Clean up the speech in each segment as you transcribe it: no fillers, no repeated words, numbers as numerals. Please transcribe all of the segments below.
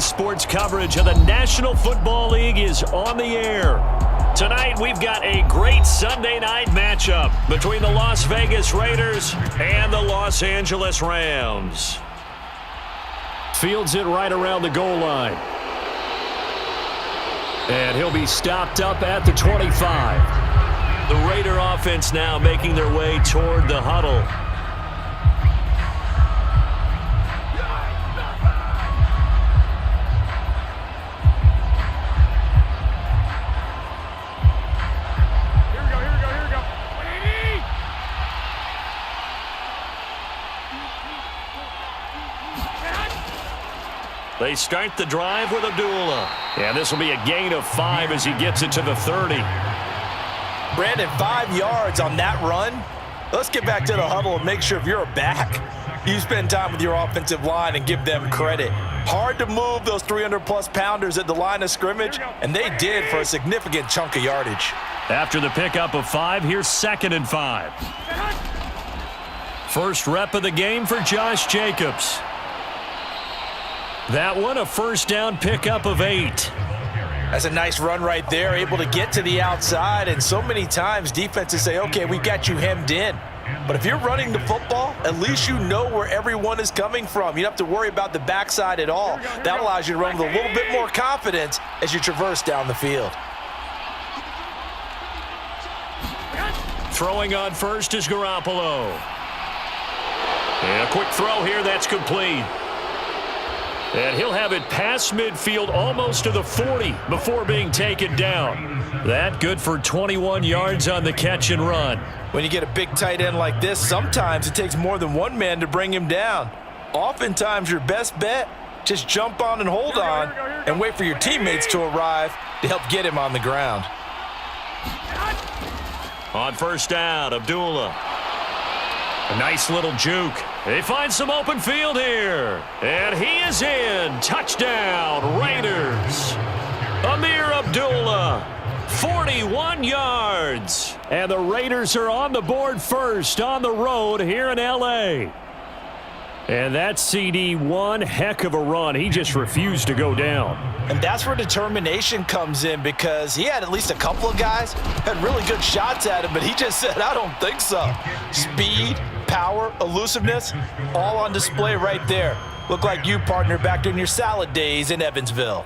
sports coverage of the National Football League is on the air. Tonight, we've got a great Sunday night matchup between the Las Vegas Raiders and the Los Angeles Rams. Fields it right around the goal line. And he'll be stopped up at the 25. The Raider offense now making their way toward the huddle. They start the drive with Abdullah. And this will be a gain of 5 as he gets it to the 30. Brandon, 5 yards on that run. Let's get back to the huddle and make sure if you're a back, you spend time with your offensive line and give them credit. Hard to move those 300-plus pounders at the line of scrimmage, and they did for a significant chunk of yardage. After the pickup of 5, here's 2nd and 5. First rep of the game for Josh Jacobs. That one, a first down pickup of 8. That's a nice run right there, able to get to the outside. And so many times defenses say, okay, we got you hemmed in. But if you're running the football, at least you know where everyone is coming from. You don't have to worry about the backside at all. That allows you to run with a little bit more confidence as you traverse down the field. Throwing on first is Garoppolo. And a quick throw here, that's complete. And he'll have it past midfield almost to the 40 before being taken down. That good for 21 yards on the catch and run. When you get a big tight end like this, sometimes it takes more than one man to bring him down. Oftentimes your best bet, just jump on and hold on and wait for your teammates to arrive to help get him on the ground. On first down, Abdullah. A nice little juke. They find some open field here. And he is in. Touchdown, Raiders. Amir Abdullah, 41 yards. And the Raiders are on the board first on the road here in L.A. And that CD, one heck of a run. He just refused to go down. And that's where determination comes in, because he had at least a couple of guys had really good shots at him, but he just said, I don't think so. Speed, power, elusiveness, all on display right there. Look like you, partner, back during your salad days in Evansville.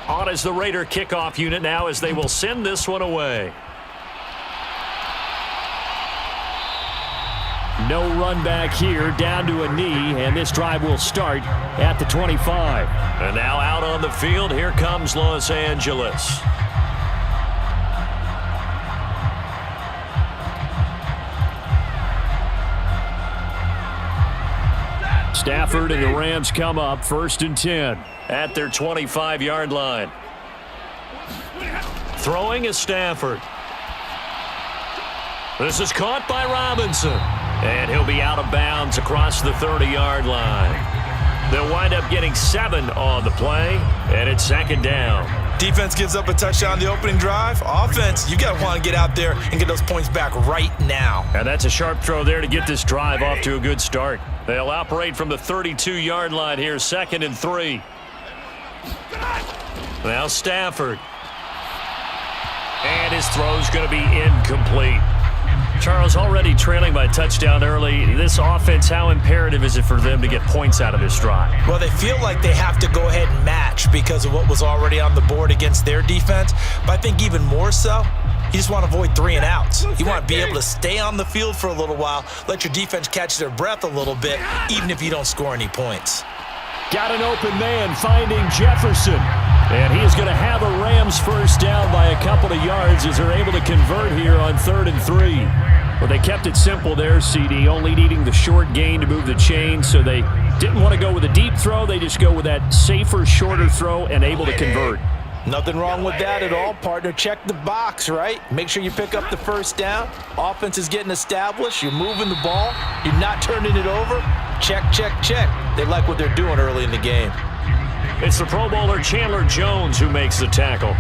On as the Raider kickoff unit now as they will send this one away. No run back here, down to a knee, and this drive will start at the 25. And now out on the field, here comes Los Angeles. Stafford and the Rams come up 1st and 10 at their 25-yard line. Throwing is Stafford. This is caught by Robinson. And he'll be out of bounds across the 30-yard line. They'll wind up getting 7 on the play, and it's 2nd down. Defense gives up a touchdown the opening drive. Offense, you got to want to get out there and get those points back right now. And that's a sharp throw there to get this drive off to a good start. They'll operate from the 32-yard line here, 2nd and 3. Now Stafford. And his throw's going to be incomplete. Charles, already trailing by a touchdown early. This offense, how imperative is it for them to get points out of this drive? Well, they feel like they have to go ahead and match because of what was already on the board against their defense. But I think even more so, you just want to avoid 3 and outs. You want to be able to stay on the field for a little while, let your defense catch their breath a little bit, even if you don't score any points. Got an open man finding Jefferson. And he is going to have a Rams first couple of yards as they're able to convert here on 3rd and 3. Well, they kept it simple there, CD, only needing the short gain to move the chain, so they didn't want to go with a deep throw. They just go with that safer, shorter throw and able to convert. Nothing wrong with that at all, partner. Check the box, right? Make sure you pick up the first down. Offense is getting established. You're moving the ball. You're not turning it over. Check, check, check. They like what they're doing early in the game. It's the Pro Bowler Chandler Jones who makes the tackle.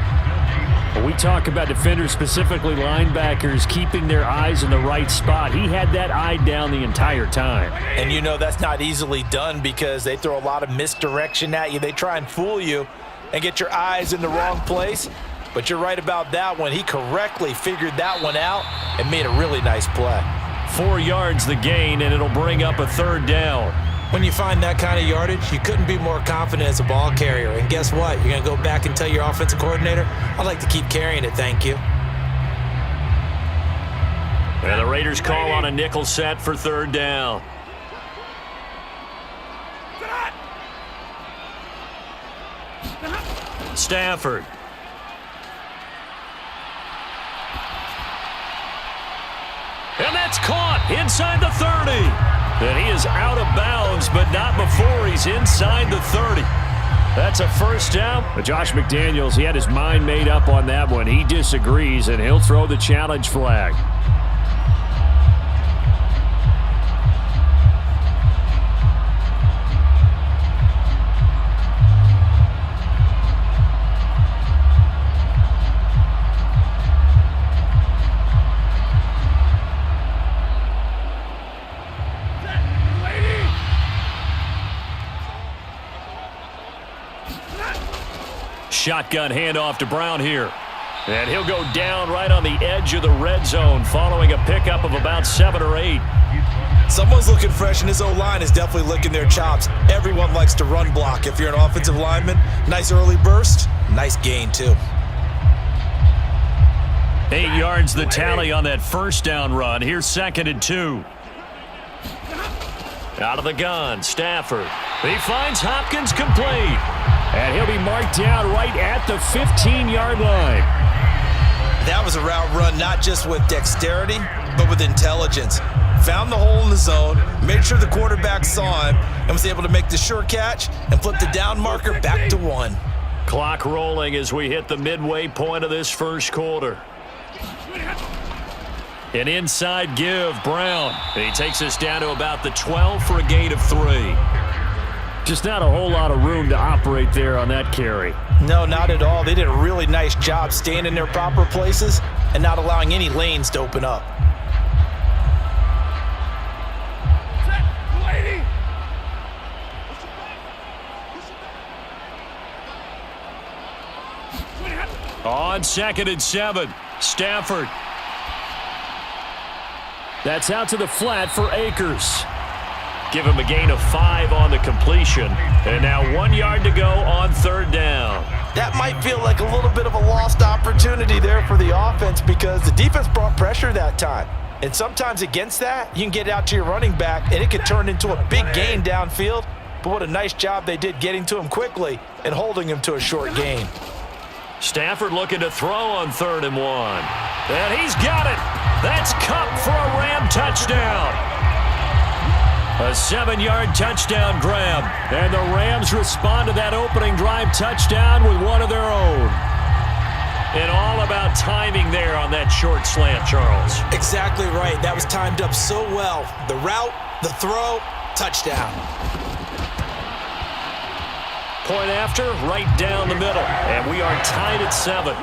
When we talk about defenders, specifically linebackers, keeping their eyes in the right spot, he had that eye down the entire time. And you know that's not easily done because they throw a lot of misdirection at you. They try and fool you and get your eyes in the wrong place. But you're right about that one. He correctly figured that one out and made a really nice play. 4 yards the gain, and it'll bring up a 3rd down. When you find that kind of yardage, you couldn't be more confident as a ball carrier. And guess what? You're going to go back and tell your offensive coordinator, I'd like to keep carrying it, thank you. And the Raiders call on a nickel set for 3rd down. Stafford. And that's caught inside the 30. And he is out of bounds, but not before he's inside the 30. That's a 1st down. But Josh McDaniels, he had his mind made up on that one. He disagrees, and he'll throw the challenge flag. Shotgun handoff to Brown here. And he'll go down right on the edge of the red zone following a pickup of about 7 or 8. Someone's looking fresh, and his O-line is definitely licking their chops. Everyone likes to run block. If you're an offensive lineman, nice early burst, nice gain too. 8 yards the tally on that 1st down run. Here's 2nd and 2. Out of the gun, Stafford. He finds Hopkins complete. And he'll be marked down right at the 15-yard line. That was a route run not just with dexterity, but with intelligence. Found the hole in the zone, made sure the quarterback saw him, and was able to make the sure catch and flip the down marker back to 1. Clock rolling as we hit the midway point of this 1st quarter. An inside give, Brown. He takes us down to about the 12 for a gain of 3. Just not a whole lot of room to operate there on that carry. No, not at all. They did a really nice job staying in their proper places and not allowing any lanes to open up. On 2nd and 7, Stafford. That's out to the flat for Akers. Give him a gain of 5 on the completion. And now 1 yard to go on 3rd down. That might feel like a little bit of a lost opportunity there for the offense because the defense brought pressure that time. And sometimes against that, you can get out to your running back, and it could turn into a big gain downfield. But what a nice job they did getting to him quickly and holding him to a short gain. Stafford looking to throw on 3rd and 1. And he's got it. That's Kupp for a Ram touchdown. A 7-yard touchdown grab. And the Rams respond to that opening drive touchdown with one of their own. And all about timing there on that short slant, Charles. Exactly right. That was timed up so well. The route, the throw, touchdown. Point after, right down the middle. And we are tied at 7.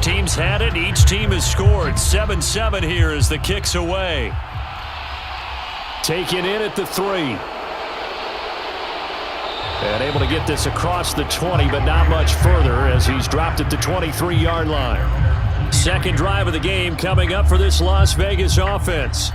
teams had it. Each team has scored. 7-7 here as the kick's away. Taken in at the 3. And able to get this across the 20, but not much further as he's dropped at the 23-yard line. Second drive of the game coming up for this Las Vegas offense.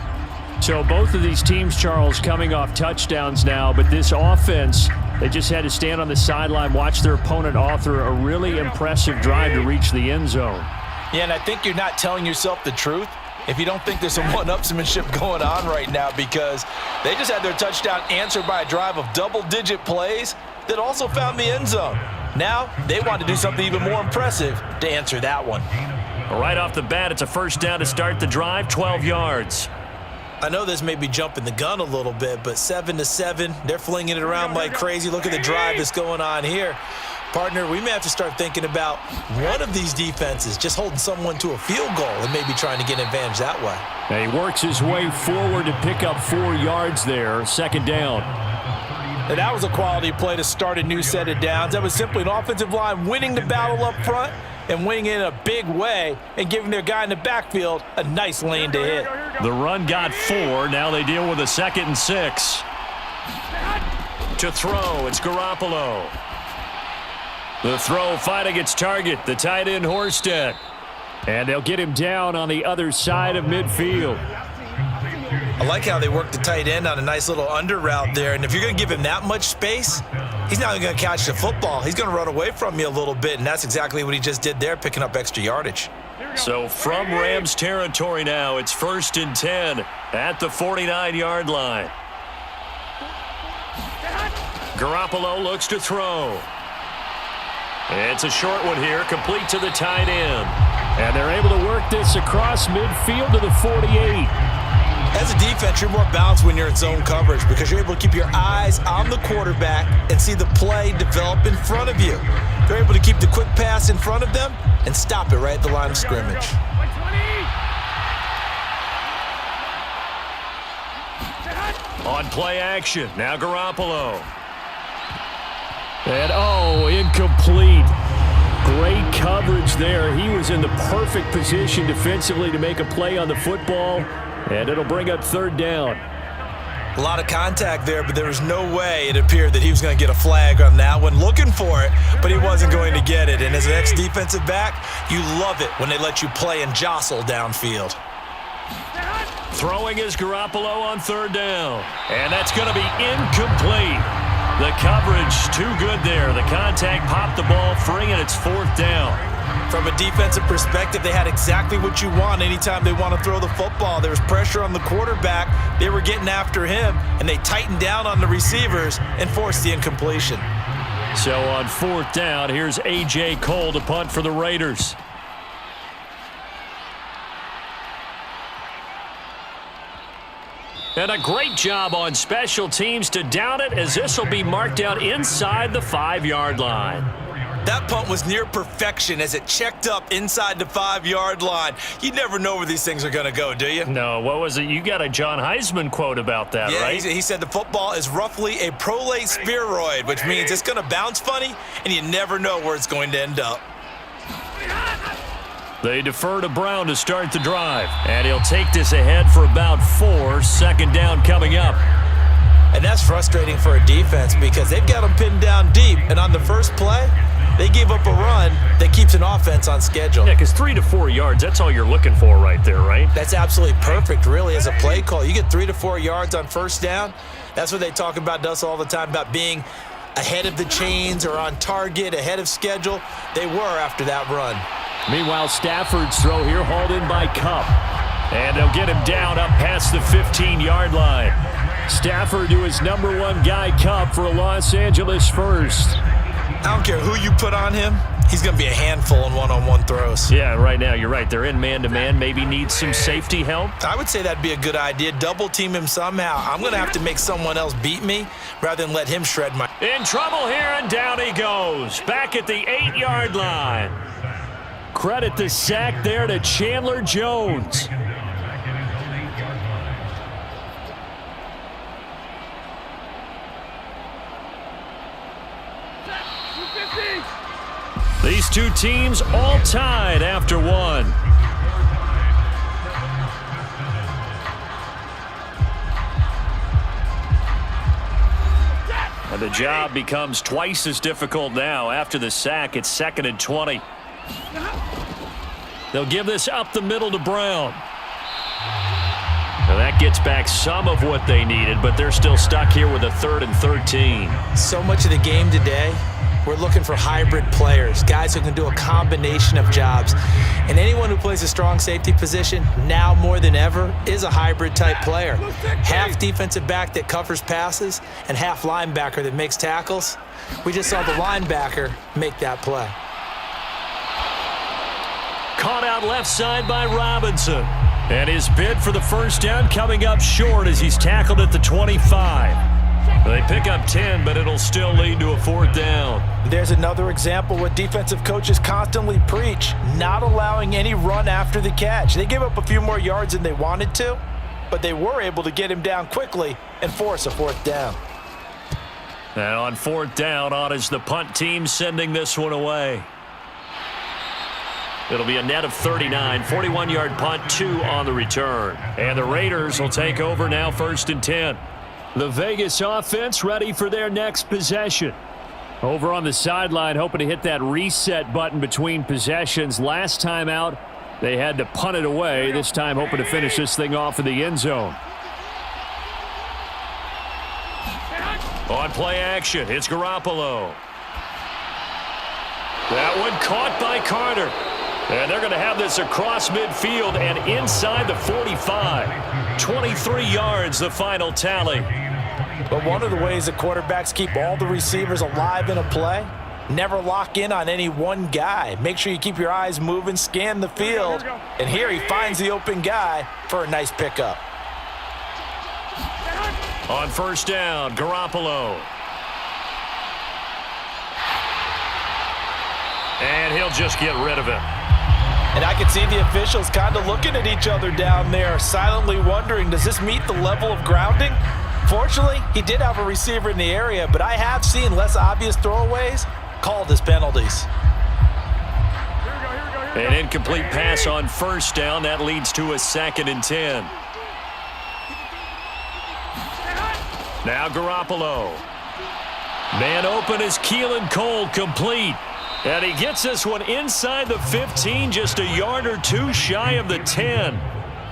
So both of these teams, Charles, coming off touchdowns now, but this offense, they just had to stand on the sideline, watch their opponent author a really impressive drive to reach the end zone. Yeah, and I think you're not telling yourself the truth if you don't think there's some one-upsmanship going on right now, because they just had their touchdown answered by a drive of double-digit plays that also found the end zone. Now they want to do something even more impressive to answer that one. Right off the bat, it's a first down to start the drive, 12 yards. I know this may be jumping the gun a little bit, but 7-7, they're flinging it around like crazy. Look at the drive that's going on here. Partner, we may have to start thinking about one of these defenses just holding someone to a field goal and maybe trying to get an advantage that way. And he works his way forward to pick up 4 yards there, second down. And that was a quality play to start a new set of downs. That was simply an offensive line winning the battle up front and winning it in a big way and giving their guy in the backfield a nice lane to hit. The run got 4. Now they deal with a 2nd and 6. To throw, it's Garoppolo. The throw fighting its target, the tight end Horsted. And they'll get him down on the other side of midfield. I like how they work the tight end on a nice little under route there. And if you're going to give him that much space, he's not going to catch the football. He's going to run away from you a little bit, and that's exactly what he just did there, picking up extra yardage. So from Rams territory now, it's 1st and 10 at the 49-yard line. Garoppolo looks to throw. It's a short one here, complete to the tight end. And they're able to work this across midfield to the 48. As a defense, you're more balanced when you're in zone coverage because you're able to keep your eyes on the quarterback and see the play develop in front of you. They're able to keep the quick pass in front of them and stop it right at the line of scrimmage. On play action, now Garoppolo. And incomplete. Great coverage there. He was in the perfect position defensively to make a play on the football, and it'll bring up 3rd down. A lot of contact there, but there was no way it appeared that he was going to get a flag on that one. Looking for it, but he wasn't going to get it. And as an ex-defensive back, you love it when they let you play and jostle downfield. Throwing is Garoppolo on 3rd down, and that's going to be incomplete. The coverage too good there. The contact popped the ball free, and it's 4th down. From a defensive perspective, they had exactly what you want anytime they want to throw the football. There was pressure on the quarterback. They were getting after him, and they tightened down on the receivers and forced the incompletion. So on 4th down, here's A.J. Cole to punt for the Raiders. And a great job on special teams to down it, as this will be marked out inside the 5-yard line. That punt was near perfection as it checked up inside the 5-yard line. You never know where these things are going to go, do you? No, what was it? You got a John Heisman quote about that, yeah, right? He said the football is roughly a prolate spheroid, which means it's going to bounce funny, and you never know where it's going to end up. They defer to Brown to start the drive, and he'll take this ahead for about 4. 2nd down coming up. And that's frustrating for a defense because they've got them pinned down deep, and on the first play, they give up a run that keeps an offense on schedule. Yeah, because 3 to 4 yards, that's all you're looking for right there, right? That's absolutely perfect, really, as a play call. You get 3 to 4 yards on 1st down. That's what they talk about to us all the time, about being ahead of the chains or on target, ahead of schedule. They were after that run. Meanwhile, Stafford's throw here hauled in by Kupp. And they'll get him down up past the 15-yard line. Stafford to his number 1 guy, Kupp, for a Los Angeles first. I don't care who you put on him. He's going to be a handful in one-on-one throws. Yeah, right now, you're right. They're in man-to-man. Maybe needs some safety help. I would say that'd be a good idea. Double team him somehow. I'm going to have to make someone else beat me rather than let him shred my... In trouble here, and down he goes. Back at the 8-yard line. Credit the sack there to Chandler Jones. These two teams all tied after one. And the job becomes twice as difficult now. After the sack, it's 2nd and 20. They'll give this up the middle to Brown. Now that gets back some of what they needed, but they're still stuck here with a 3rd and 13. So much of the game today, we're looking for hybrid players, guys who can do a combination of jobs. And anyone who plays a strong safety position, now more than ever, is a hybrid type player. Half defensive back that covers passes and half linebacker that makes tackles. We just saw the linebacker make that play. Caught out left side by Robinson. And his bid for the first down coming up short as he's tackled at the 25. They pick up 10, but it'll still lead to a 4th down. There's another example what defensive coaches constantly preach, not allowing any run after the catch. They gave up a few more yards than they wanted to, but they were able to get him down quickly and force a 4th down. And on 4th down, on is the punt team sending this one away. It'll be a net of 39, 41-yard punt, 2 on the return. And the Raiders will take over now 1st and 10. The Vegas offense ready for their next possession. Over on the sideline, hoping to hit that reset button between possessions. Last time out, they had to punt it away. This time hoping to finish this thing off in the end zone. On play action, it's Garoppolo. That one caught by Carter. And they're going to have this across midfield and inside the 45. 23 yards, the final tally. But one of the ways that quarterbacks keep all the receivers alive in a play, never lock in on any one guy. Make sure you keep your eyes moving, scan the field. And here he finds the open guy for a nice pickup. On 1st down, Garoppolo. And he'll just get rid of it. And I can see the officials kind of looking at each other down there, silently wondering, does this meet the level of grounding? Fortunately, he did have a receiver in the area, but I have seen less obvious throwaways called as penalties. An incomplete pass on 1st down. That leads to a 2nd and 10. Now Garoppolo. Man open is Keelan Cole, complete. And he gets this one inside the 15, just a yard or 2 shy of the 10.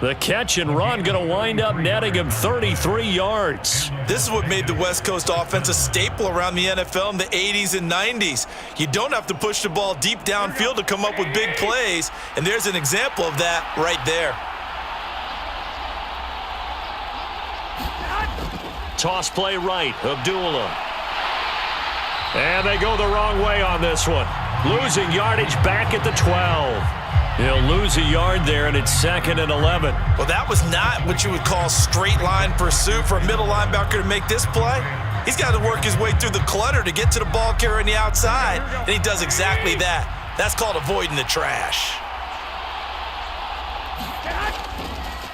The catch and run going to wind up netting him 33 yards. This is what made the West Coast offense a staple around the NFL in the 80s and 90s. You don't have to push the ball deep downfield to come up with big plays, and there's an example of that right there. Toss play right, Abdullah. And they go the wrong way on this one. Losing yardage back at the 12. He'll lose a yard there, and it's 2nd and 11. Well, that was not what you would call straight line pursuit for a middle linebacker to make this play. He's got to work his way through the clutter to get to the ball carrier on the outside, and he does exactly that. That's called avoiding the trash.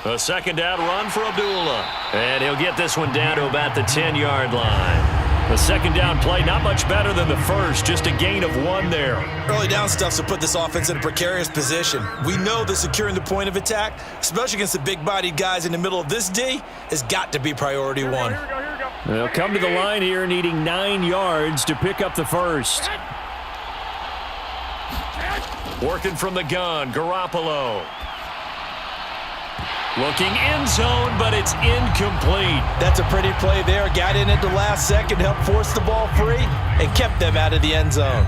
A 2nd down run for Abdullah. And he'll get this one down to about the 10-yard line. The 2nd down play, not much better than the first, just a gain of 1 there. Early down stuff to put this offense in a precarious position. We know that securing the point of attack, especially against the big-bodied guys in the middle of this D, has got to be priority 1. They'll come to the line here needing 9 yards to pick up the first. Working from the gun, Garoppolo. Looking end zone, but it's incomplete. That's a pretty play there. Got in at the last second, helped force the ball free, and kept them out of the end zone.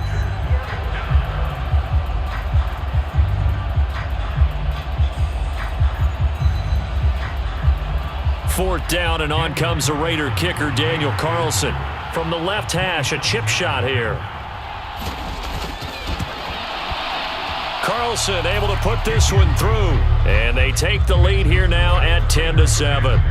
Fourth down, and on comes the Raider kicker, Daniel Carlson. From the left hash, a chip shot here. Carlson able to put this one through. And they take the lead here now at 10-7.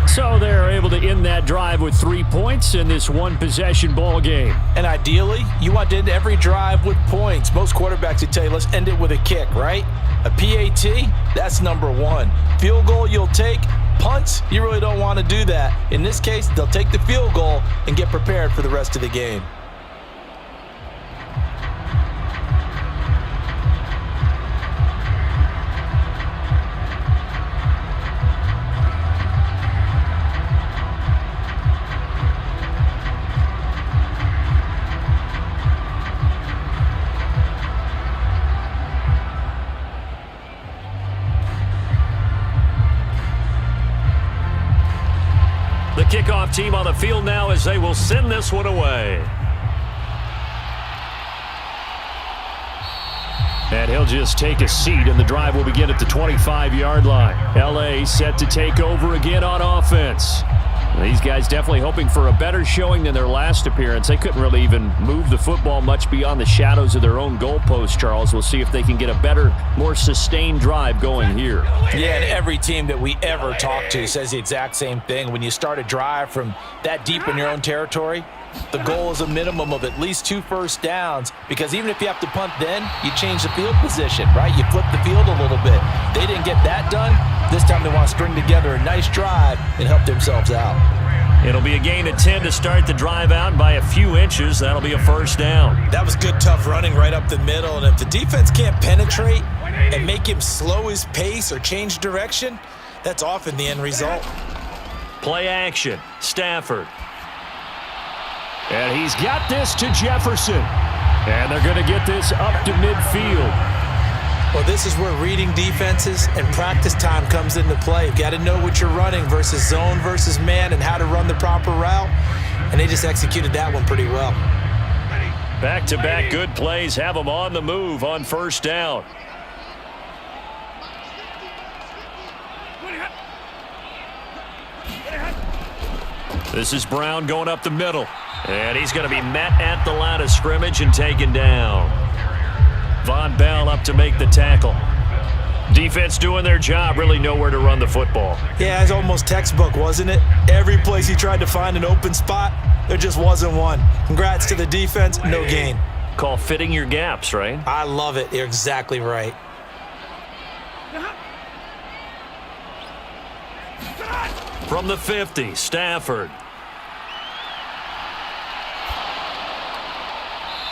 So they're able to end that drive with 3 points in this one-possession ball game. And ideally, you want to end every drive with points. Most quarterbacks would tell you, let's end it with a kick, right? A PAT, that's number 1. Field goal you'll take. Punts, you really don't want to do that. In this case, they'll take the field goal and get prepared for the rest of the game. kickoff team on the field now as they will send this one away. And he'll just take a seat, and the drive will begin at the 25-yard line. L.A. set to take over again on offense. These guys definitely hoping for a better showing than their last appearance. They couldn't really even move the football much beyond the shadows of their own goalpost, Charles. We'll see if they can get a better, more sustained drive going here. Yeah, and every team that we ever talk to says the exact same thing. When you start a drive from that deep in your own territory, the goal is a minimum of at least 2 first downs, because even if you have to punt then, you change the field position, right? You flip the field a little bit. They didn't get that done. This time they want to string together a nice drive and help themselves out. It'll be a gain of 10 to start the drive out by a few inches. That'll be a first down. That was good, tough running right up the middle, and if the defense can't penetrate and make him slow his pace or change direction, that's often the end result. Play action, Stafford. And he's got this to Jefferson. And they're going to get this up to midfield. Well, this is where reading defenses and practice time comes into play. You've got to know what you're running versus zone versus man and how to run the proper route. And they just executed that one pretty well. Back-to-back good plays have them on the move on first down. This is Brown going up the middle. And he's going to be met at the line of scrimmage and taken down. Von Bell up to make the tackle. Defense doing their job, really nowhere to run the football. Yeah, it's almost textbook, wasn't it? Every place he tried to find an open spot, there just wasn't one. Congrats to the defense, no gain. Call fitting your gaps, right? I love it. You're exactly right. From the 50, Stafford.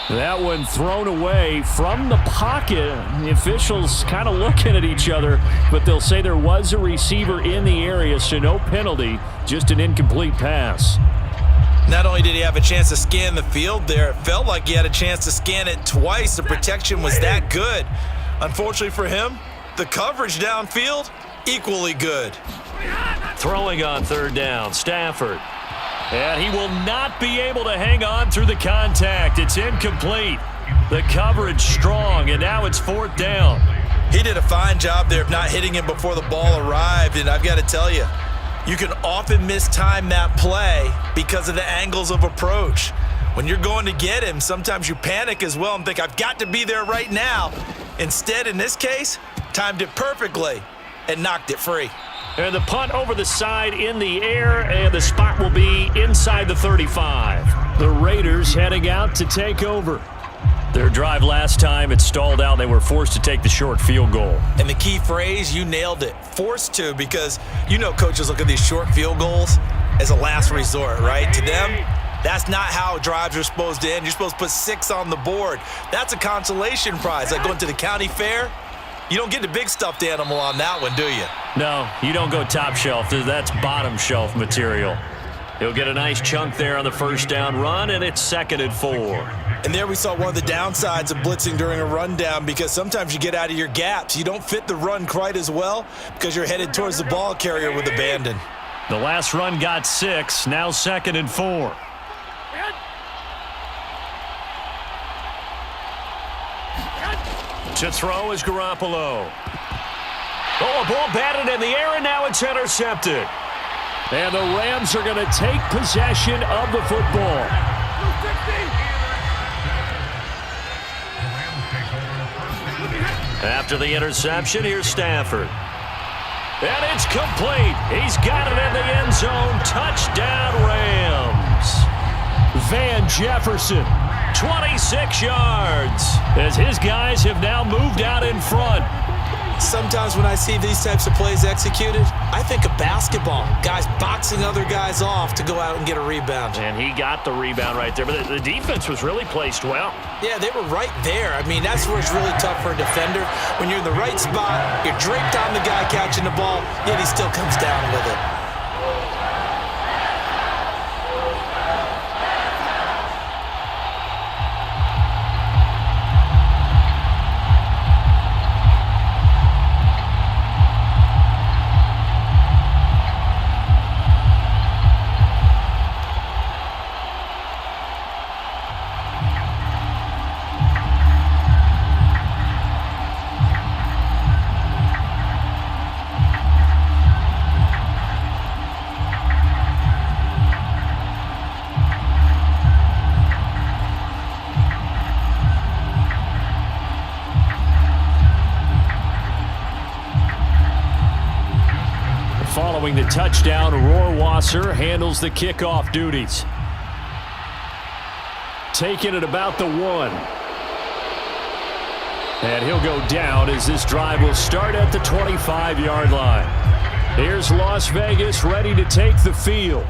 That one thrown away from the pocket. The officials kind of looking at each other, but they'll say there was a receiver in the area, so no penalty, just an incomplete pass. Not only did he have a chance to scan the field there, it felt like he had a chance to scan it twice. The protection was that good. Unfortunately for him, the coverage downfield, equally good. Throwing on third down, Stafford. And he will not be able to hang on through the contact. It's incomplete. The coverage strong, and now it's fourth down. He did a fine job there of not hitting him before the ball arrived, and I've got to tell you, you can often mistime that play because of the angles of approach. When you're going to get him, sometimes you panic as well and think, I've got to be there right now. Instead, in this case, timed it perfectly and knocked it free. And the punt over the side in the air, and the spot will be inside the 35. The Raiders heading out to take over. Their drive last time, it stalled out. They were forced to take the short field goal. And the key phrase, you nailed it, forced to, because you know coaches look at these short field goals as a last resort, right? To them, that's not how drives are supposed to end. You're supposed to put 6 on the board. That's a consolation prize, like going to the county fair. You don't get the big stuffed animal on that one, do you? No, you don't go top shelf. That's bottom shelf material. He'll get a nice chunk there on the first down run, and it's 2nd and 4. And there we saw one of the downsides of blitzing during a rundown, because sometimes you get out of your gaps. You don't fit the run quite as well because you're headed towards the ball carrier with abandon. The last run got 6, now 2nd and 4. To throw is Garoppolo. Oh, a ball batted in the air, and now it's intercepted. And the Rams are going to take possession of the football. After the interception, here's Stafford. And it's complete. He's got it in the end zone. Touchdown, Rams. Van Jefferson, 26 yards, as his guys have now moved out in front. Sometimes when I see these types of plays executed, I think of basketball. Guys boxing other guys off to go out and get a rebound. And he got the rebound right there, but the defense was really placed well. Yeah, they were right there. I mean, that's where it's really tough for a defender. When you're in the right spot, you're draped on the guy catching the ball, yet he still comes down with it. throwing the touchdown. Rohrwasser handles the kickoff duties. Taking it about the 1. And he'll go down as this drive will start at the 25-yard line. Here's Las Vegas ready to take the field.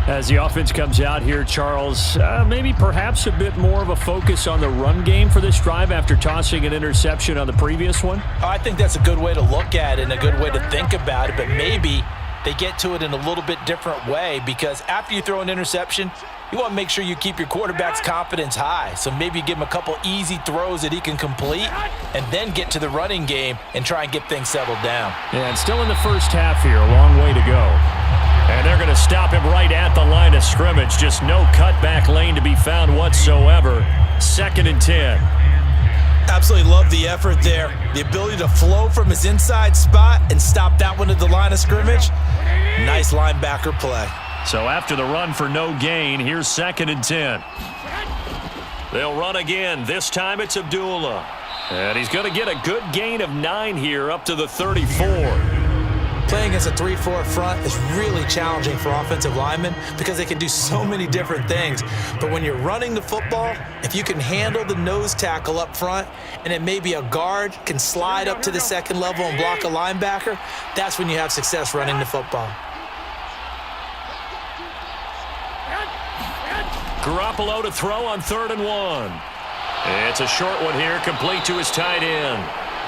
As the offense comes out here, Charles, maybe perhaps a bit more of a focus on the run game for this drive after tossing an interception on the previous one? I think that's a good way to look at it and a good way to think about it, but maybe they get to it in a little bit different way, because after you throw an interception, you want to make sure you keep your quarterback's confidence high. So maybe give him a couple easy throws that he can complete and then get to the running game and try and get things settled down. Yeah, and still in the first half here, a long way to go. And they're going to stop him right at the line of scrimmage. Just no cutback lane to be found whatsoever. 2nd and 10. Absolutely love the effort there. The ability to flow from his inside spot and stop that one at the line of scrimmage. Nice linebacker play. So after the run for no gain, here's 2nd and 10. They'll run again. This time it's Abdullah. And he's going to get a good gain of 9 here up to the 34. Playing against a 3-4 front is really challenging for offensive linemen because they can do so many different things. But when you're running the football, if you can handle the nose tackle up front and then maybe a guard can slide up to the second level and block a linebacker, that's when you have success running the football. Garoppolo to throw on 3rd and 1. It's a short one here, complete to his tight end.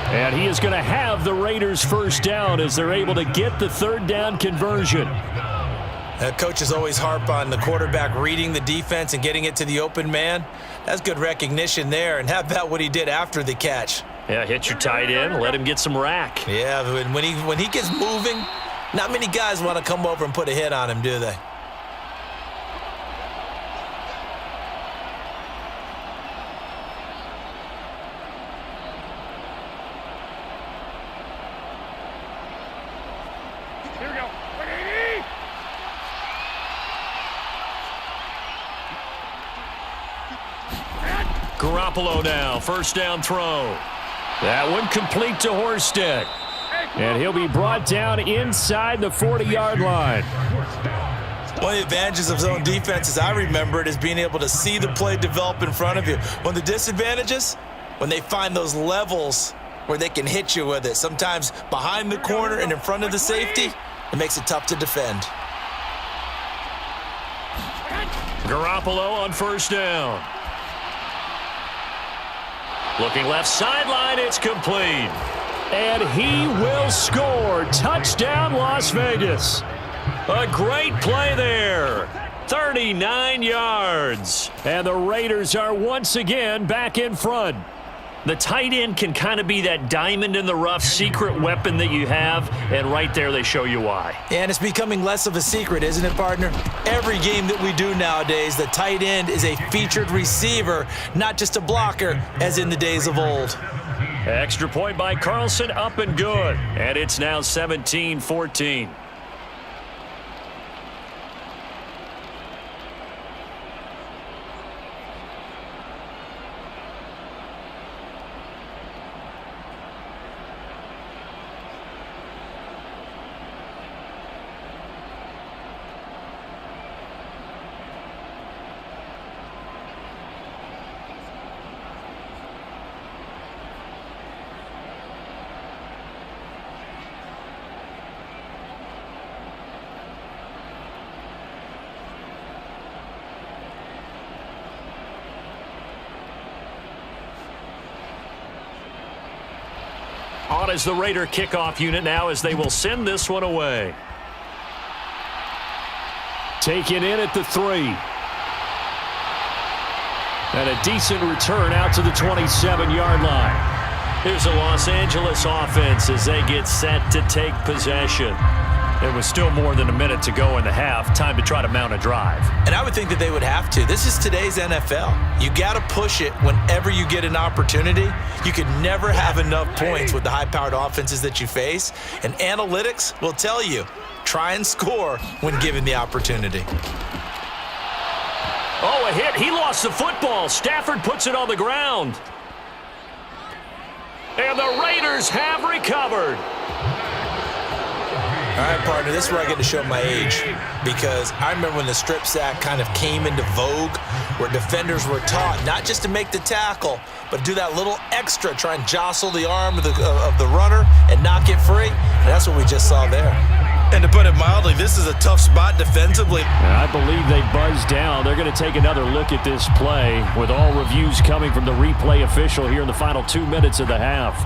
And he is going to have the Raiders first down as they're able to get the 3rd down conversion. Coaches always harp on the quarterback reading the defense and getting it to the open man. That's good recognition there. And how about what he did after the catch? Yeah, hit your tight end, let him get some rack. Yeah, when he gets moving, not many guys want to come over and put a hit on him, do they? Garoppolo now, first down throw. That one complete to Horsted. And he'll be brought down inside the 40-yard line. One of the advantages of zone defense, as I remember it, is being able to see the play develop in front of you. One of the disadvantages, when they find those levels where they can hit you with it, sometimes behind the corner and in front of the safety, it makes it tough to defend. Garoppolo on first down. Looking left sideline, it's complete. And he will score. Touchdown, Las Vegas. A great play there. 39 yards. And the Raiders are once again back in front. The tight end can kind of be that diamond in the rough secret weapon that you have, and right there they show you why. And it's becoming less of a secret, isn't it, partner? Every game that we do nowadays, the tight end is a featured receiver, not just a blocker, as in the days of old. Extra point by Carlson, up and good. And it's now 17-14. On is the Raider kickoff unit now as they will send this one away. Taken in at the 3. And a decent return out to the 27-yard line. Here's the Los Angeles offense as they get set to take possession. There was still more than a minute to go in the half. Time to try to mount a drive. And I would think that they would have to. This is today's NFL. You got to push it whenever you get an opportunity. You can never have enough points with the high-powered offenses that you face. And analytics will tell you, try and score when given the opportunity. Oh, a hit. He lost the football. Stafford puts it on the ground. And the Raiders have recovered. All right, partner, this is where I get to show my age, because I remember when the strip sack kind of came into vogue, where defenders were taught not just to make the tackle, but do that little extra, try and jostle the arm of the runner and knock it free. And that's what we just saw there. And to put it mildly, this is a tough spot defensively. And I believe they buzzed down. They're going to take another look at this play, with all reviews coming from the replay official here in the final 2 minutes of the half.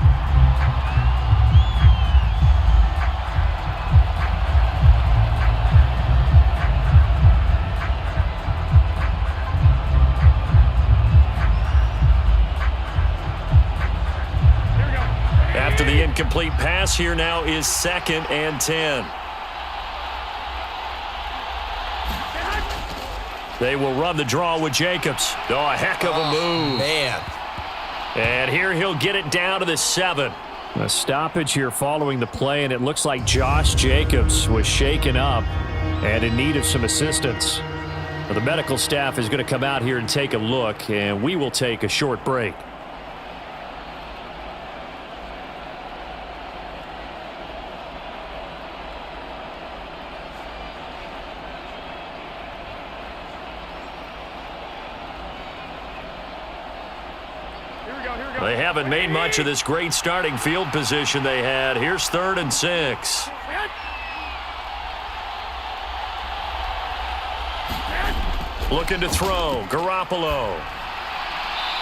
After the incomplete pass, here now is 2nd and 10. They will run the draw with Jacobs. Oh, a heck of a move. Man. And here he'll get it down to the 7. A stoppage here following the play, and it looks like Josh Jacobs was shaken up and in need of some assistance. Well, the medical staff is going to come out here and take a look, and we will take a short break. They haven't made much of this great starting field position they had. Here's 3rd and 6. Looking to throw. Garoppolo.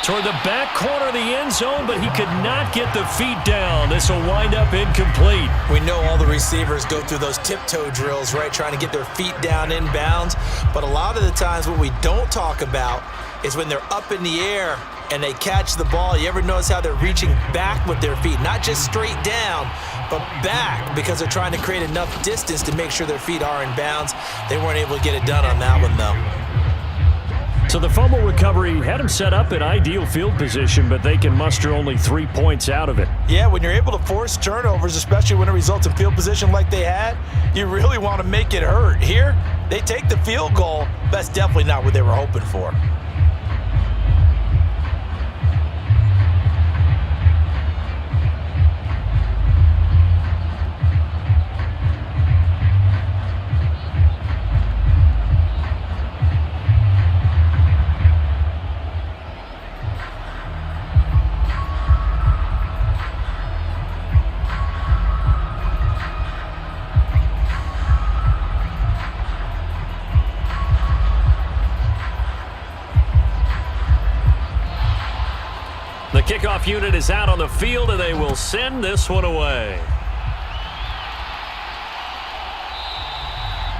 Toward the back corner of the end zone, but he could not get the feet down. This will wind up incomplete. We know all the receivers go through those tiptoe drills, right, trying to get their feet down inbounds. But a lot of the times what we don't talk about is when they're up in the air and they catch the ball. You ever notice how they're reaching back with their feet? Not just straight down, but back, because they're trying to create enough distance to make sure their feet are in bounds. They weren't able to get it done on that one, though. So the fumble recovery had them set up in ideal field position, but they can muster only 3 points out of it. Yeah, when you're able to force turnovers, especially when it results in field position like they had, you really want to make it hurt. Here, they take the field goal. That's definitely not what they were hoping for. The kickoff unit is out on the field, and they will send this one away.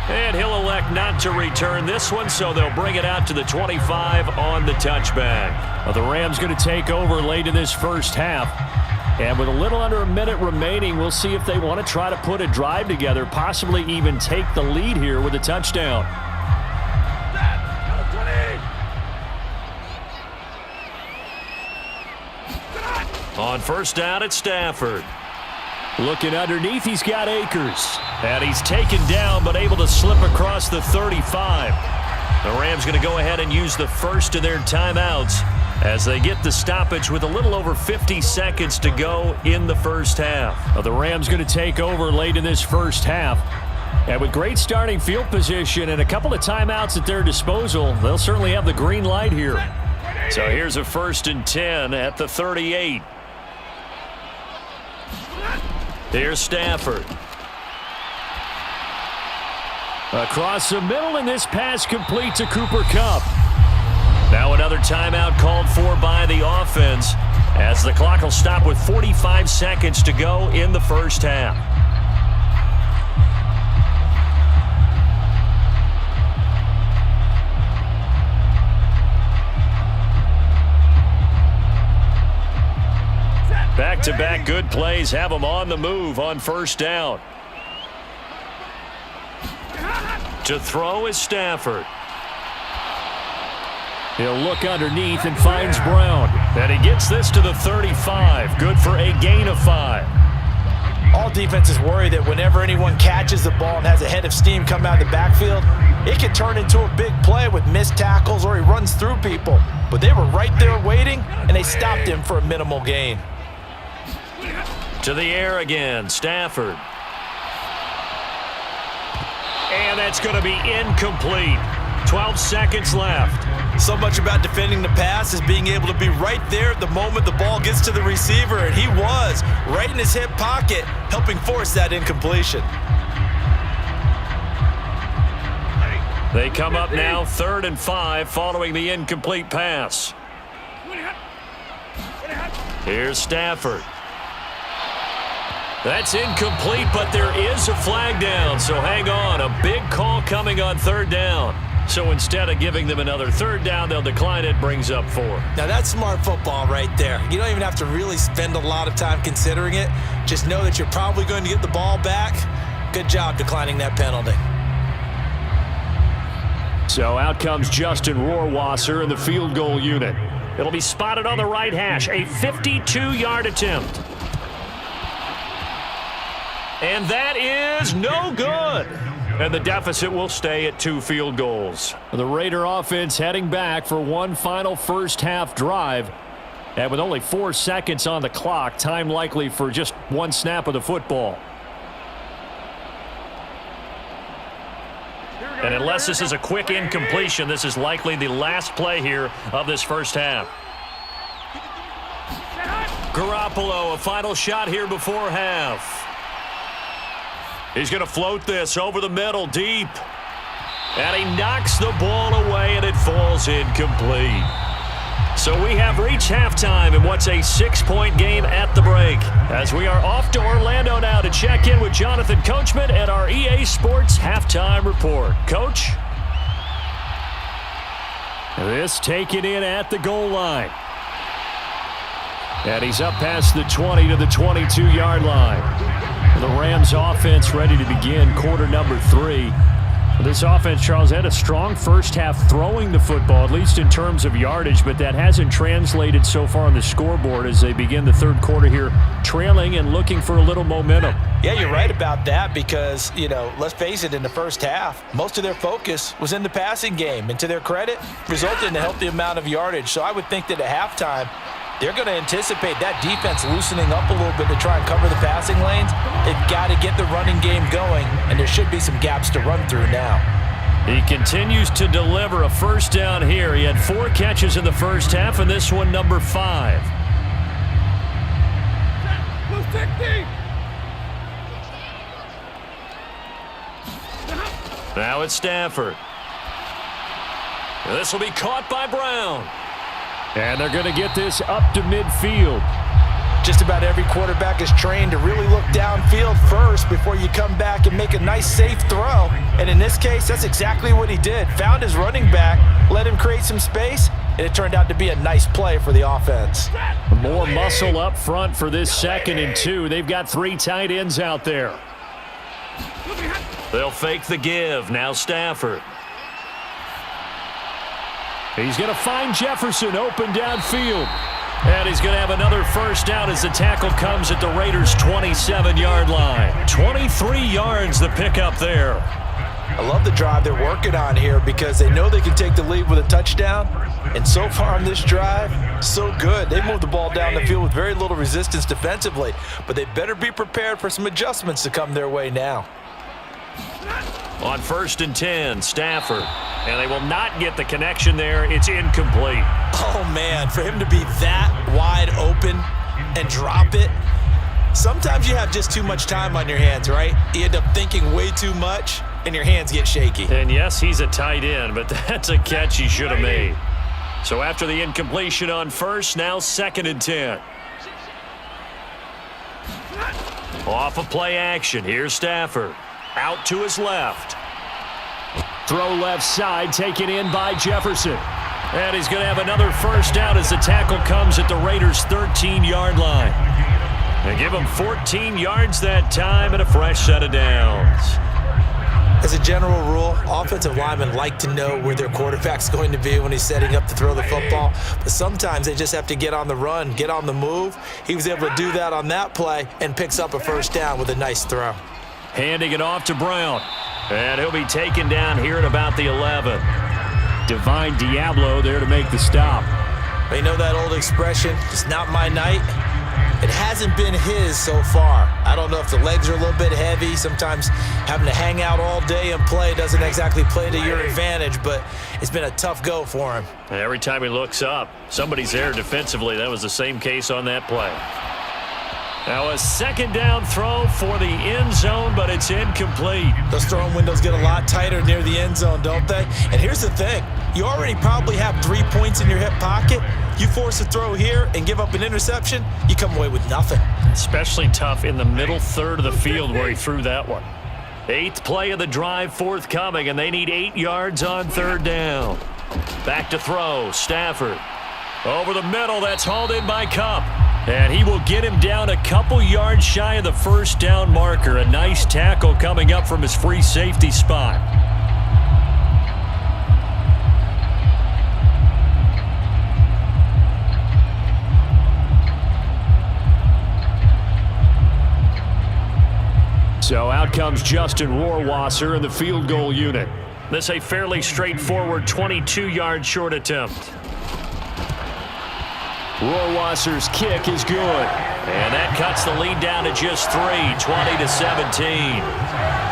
And he'll elect not to return this one, so they'll bring it out to the 25 on the touchback. Well, the Rams going to take over late in this first half. And with a little under a minute remaining, we'll see if they want to try to put a drive together, possibly even take the lead here with a touchdown. On first down, it's Stafford. Looking underneath, he's got Akers. And he's taken down, but able to slip across the 35. The Rams going to go ahead and use the first of their timeouts as they get the stoppage with a little over 50 seconds to go in the first half. Well, the Rams going to take over late in this first half. And with great starting field position and a couple of timeouts at their disposal, they'll certainly have the green light here. So here's a 1st and 10 at the 38. Here's Stafford. Across the middle, and this pass complete to Cooper Kupp. Now another timeout called for by the offense, as the clock will stop with 45 seconds to go in the first half. Back-to-back good plays have them on the move on first down. To throw is Stafford. He'll look underneath and finds Brown. And he gets this to the 35. Good for a gain of 5. All defenses worry that whenever anyone catches the ball and has a head of steam come out of the backfield, it can turn into a big play with missed tackles or he runs through people. But they were right there waiting, and they stopped him for a minimal gain. To the air again, Stafford. And that's going to be incomplete. 12 seconds left. So much about defending the pass is being able to be right there at the moment the ball gets to the receiver, and he was right in his hip pocket, helping force that incompletion. They come up now 3rd and 5 following the incomplete pass. Here's Stafford. That's incomplete, but there is a flag down, so hang on. A big call coming on 3rd down. So instead of giving them another 3rd down, they'll decline it, brings up 4. Now that's smart football right there. You don't even have to really spend a lot of time considering it. Just know that you're probably going to get the ball back. Good job declining that penalty. So out comes Justin Rohrwasser in the field goal unit. It'll be spotted on the right hash, a 52-yard attempt. And that is no good. And the deficit will stay at 2 field goals. The Raider offense heading back for one final first-half drive. And with only 4 seconds on the clock, time likely for just one snap of the football. And unless this is a quick incompletion, this is likely the last play here of this first half. Garoppolo, a final shot here before half. He's going to float this over the middle, deep. And he knocks the ball away, and it falls incomplete. So we have reached halftime in what's a 6-point game at the break. As we are off to Orlando now to check in with Jonathan Coachman at our EA Sports Halftime Report. Coach? This taken in at the goal line. And he's up past the 20 to the 22-yard line. The Rams offense ready to begin quarter number 3. This offense, Charles, had a strong first half throwing the football, at least in terms of yardage, but that hasn't translated so far on the scoreboard as they begin the third quarter here, trailing and looking for a little momentum. Yeah, you're right about that because, let's face it, in the first half, most of their focus was in the passing game. And to their credit, resulted in a healthy amount of yardage. So I would think that at halftime, they're going to anticipate that defense loosening up a little bit to try and cover the passing lanes. They've got to get the running game going, and there should be some gaps to run through now. He continues to deliver a first down here. He had 4 catches in the first half, and this one number 5. Now it's Stafford. This will be caught by Brown. And they're going to get this up to midfield. Just about every quarterback is trained to really look downfield first before you come back and make a nice, safe throw. And in this case, that's exactly what he did. Found his running back, let him create some space, and it turned out to be a nice play for the offense. More muscle up front for this 2nd and 2. They've got 3 tight ends out there. They'll fake the give. Now Stafford. He's going to find Jefferson open downfield. And he's going to have another first down as the tackle comes at the Raiders' 27-yard line. 23 yards the pickup there. I love the drive they're working on here because they know they can take the lead with a touchdown. And so far on this drive, so good. They moved the ball down the field with very little resistance defensively. But they better be prepared for some adjustments to come their way now. On 1st and 10, Stafford. And they will not get the connection there. It's incomplete. Oh, man, for him to be that wide open and drop it. Sometimes you have just too much time on your hands, right? You end up thinking way too much, and your hands get shaky. And yes, he's a tight end, but that's a catch he should have made. So after the incompletion on 1st, now 2nd and 10. Off of play action, here's Stafford. Out to his left. Throw left side, taken in by Jefferson. And he's going to have another first down as the tackle comes at the Raiders' 13-yard line. And give him 14 yards that time and a fresh set of downs. As a general rule, offensive linemen like to know where their quarterback's going to be when he's setting up to throw the football. But sometimes they just have to get on the run, get on the move. He was able to do that on that play and picks up a first down with a nice throw. Handing it off to Brown. And he'll be taken down here at about the 11. Divine Diablo there to make the stop. You know that old expression, it's not my night? It hasn't been his so far. I don't know if the legs are a little bit heavy. Sometimes having to hang out all day and play doesn't exactly play to your advantage, but it's been a tough go for him. Every time he looks up, somebody's there defensively. That was the same case on that play. Now a second down throw for the end zone, but it's incomplete. Those throwing windows get a lot tighter near the end zone, don't they? And here's the thing. You already probably have 3 points in your hip pocket. You force a throw here and give up an interception, you come away with nothing. Especially tough in the middle third of the field where he threw that one. 8th play of the drive forthcoming, and they need 8 yards on third down. Back to throw, Stafford. Over the middle, that's hauled in by Kupp. And he will get him down a couple yards shy of the first down marker. A nice tackle coming up from his free safety spot. So out comes Justin Rohrwasser in the field goal unit. This a fairly straightforward 22-yard short attempt. Rohrwasser's kick is good. And that cuts the lead down to just 3, 20-17.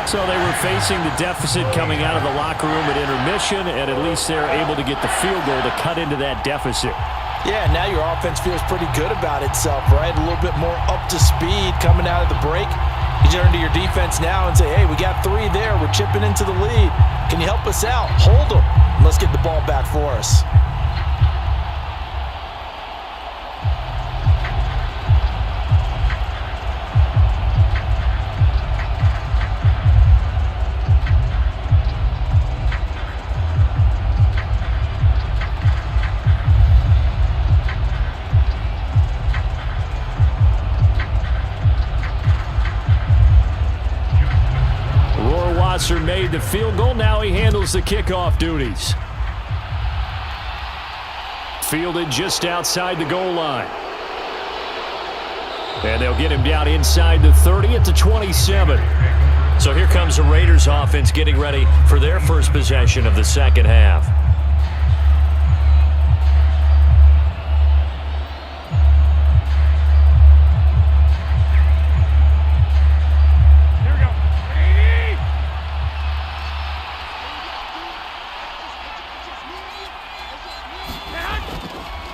So they were facing the deficit coming out of the locker room at intermission, and at least they're able to get the field goal to cut into that deficit. Yeah, now your offense feels pretty good about itself, right? A little bit more up to speed coming out of the break. You turn to your defense now and say, hey, we got 3 there. We're chipping into the lead. Can you help us out? Hold them. Let's get the ball back for us. Made the field goal. Now he handles the kickoff duties. Fielded just outside the goal line. And they'll get him down inside the 30 at the 27. So here comes the Raiders offense getting ready for their first possession of the second half.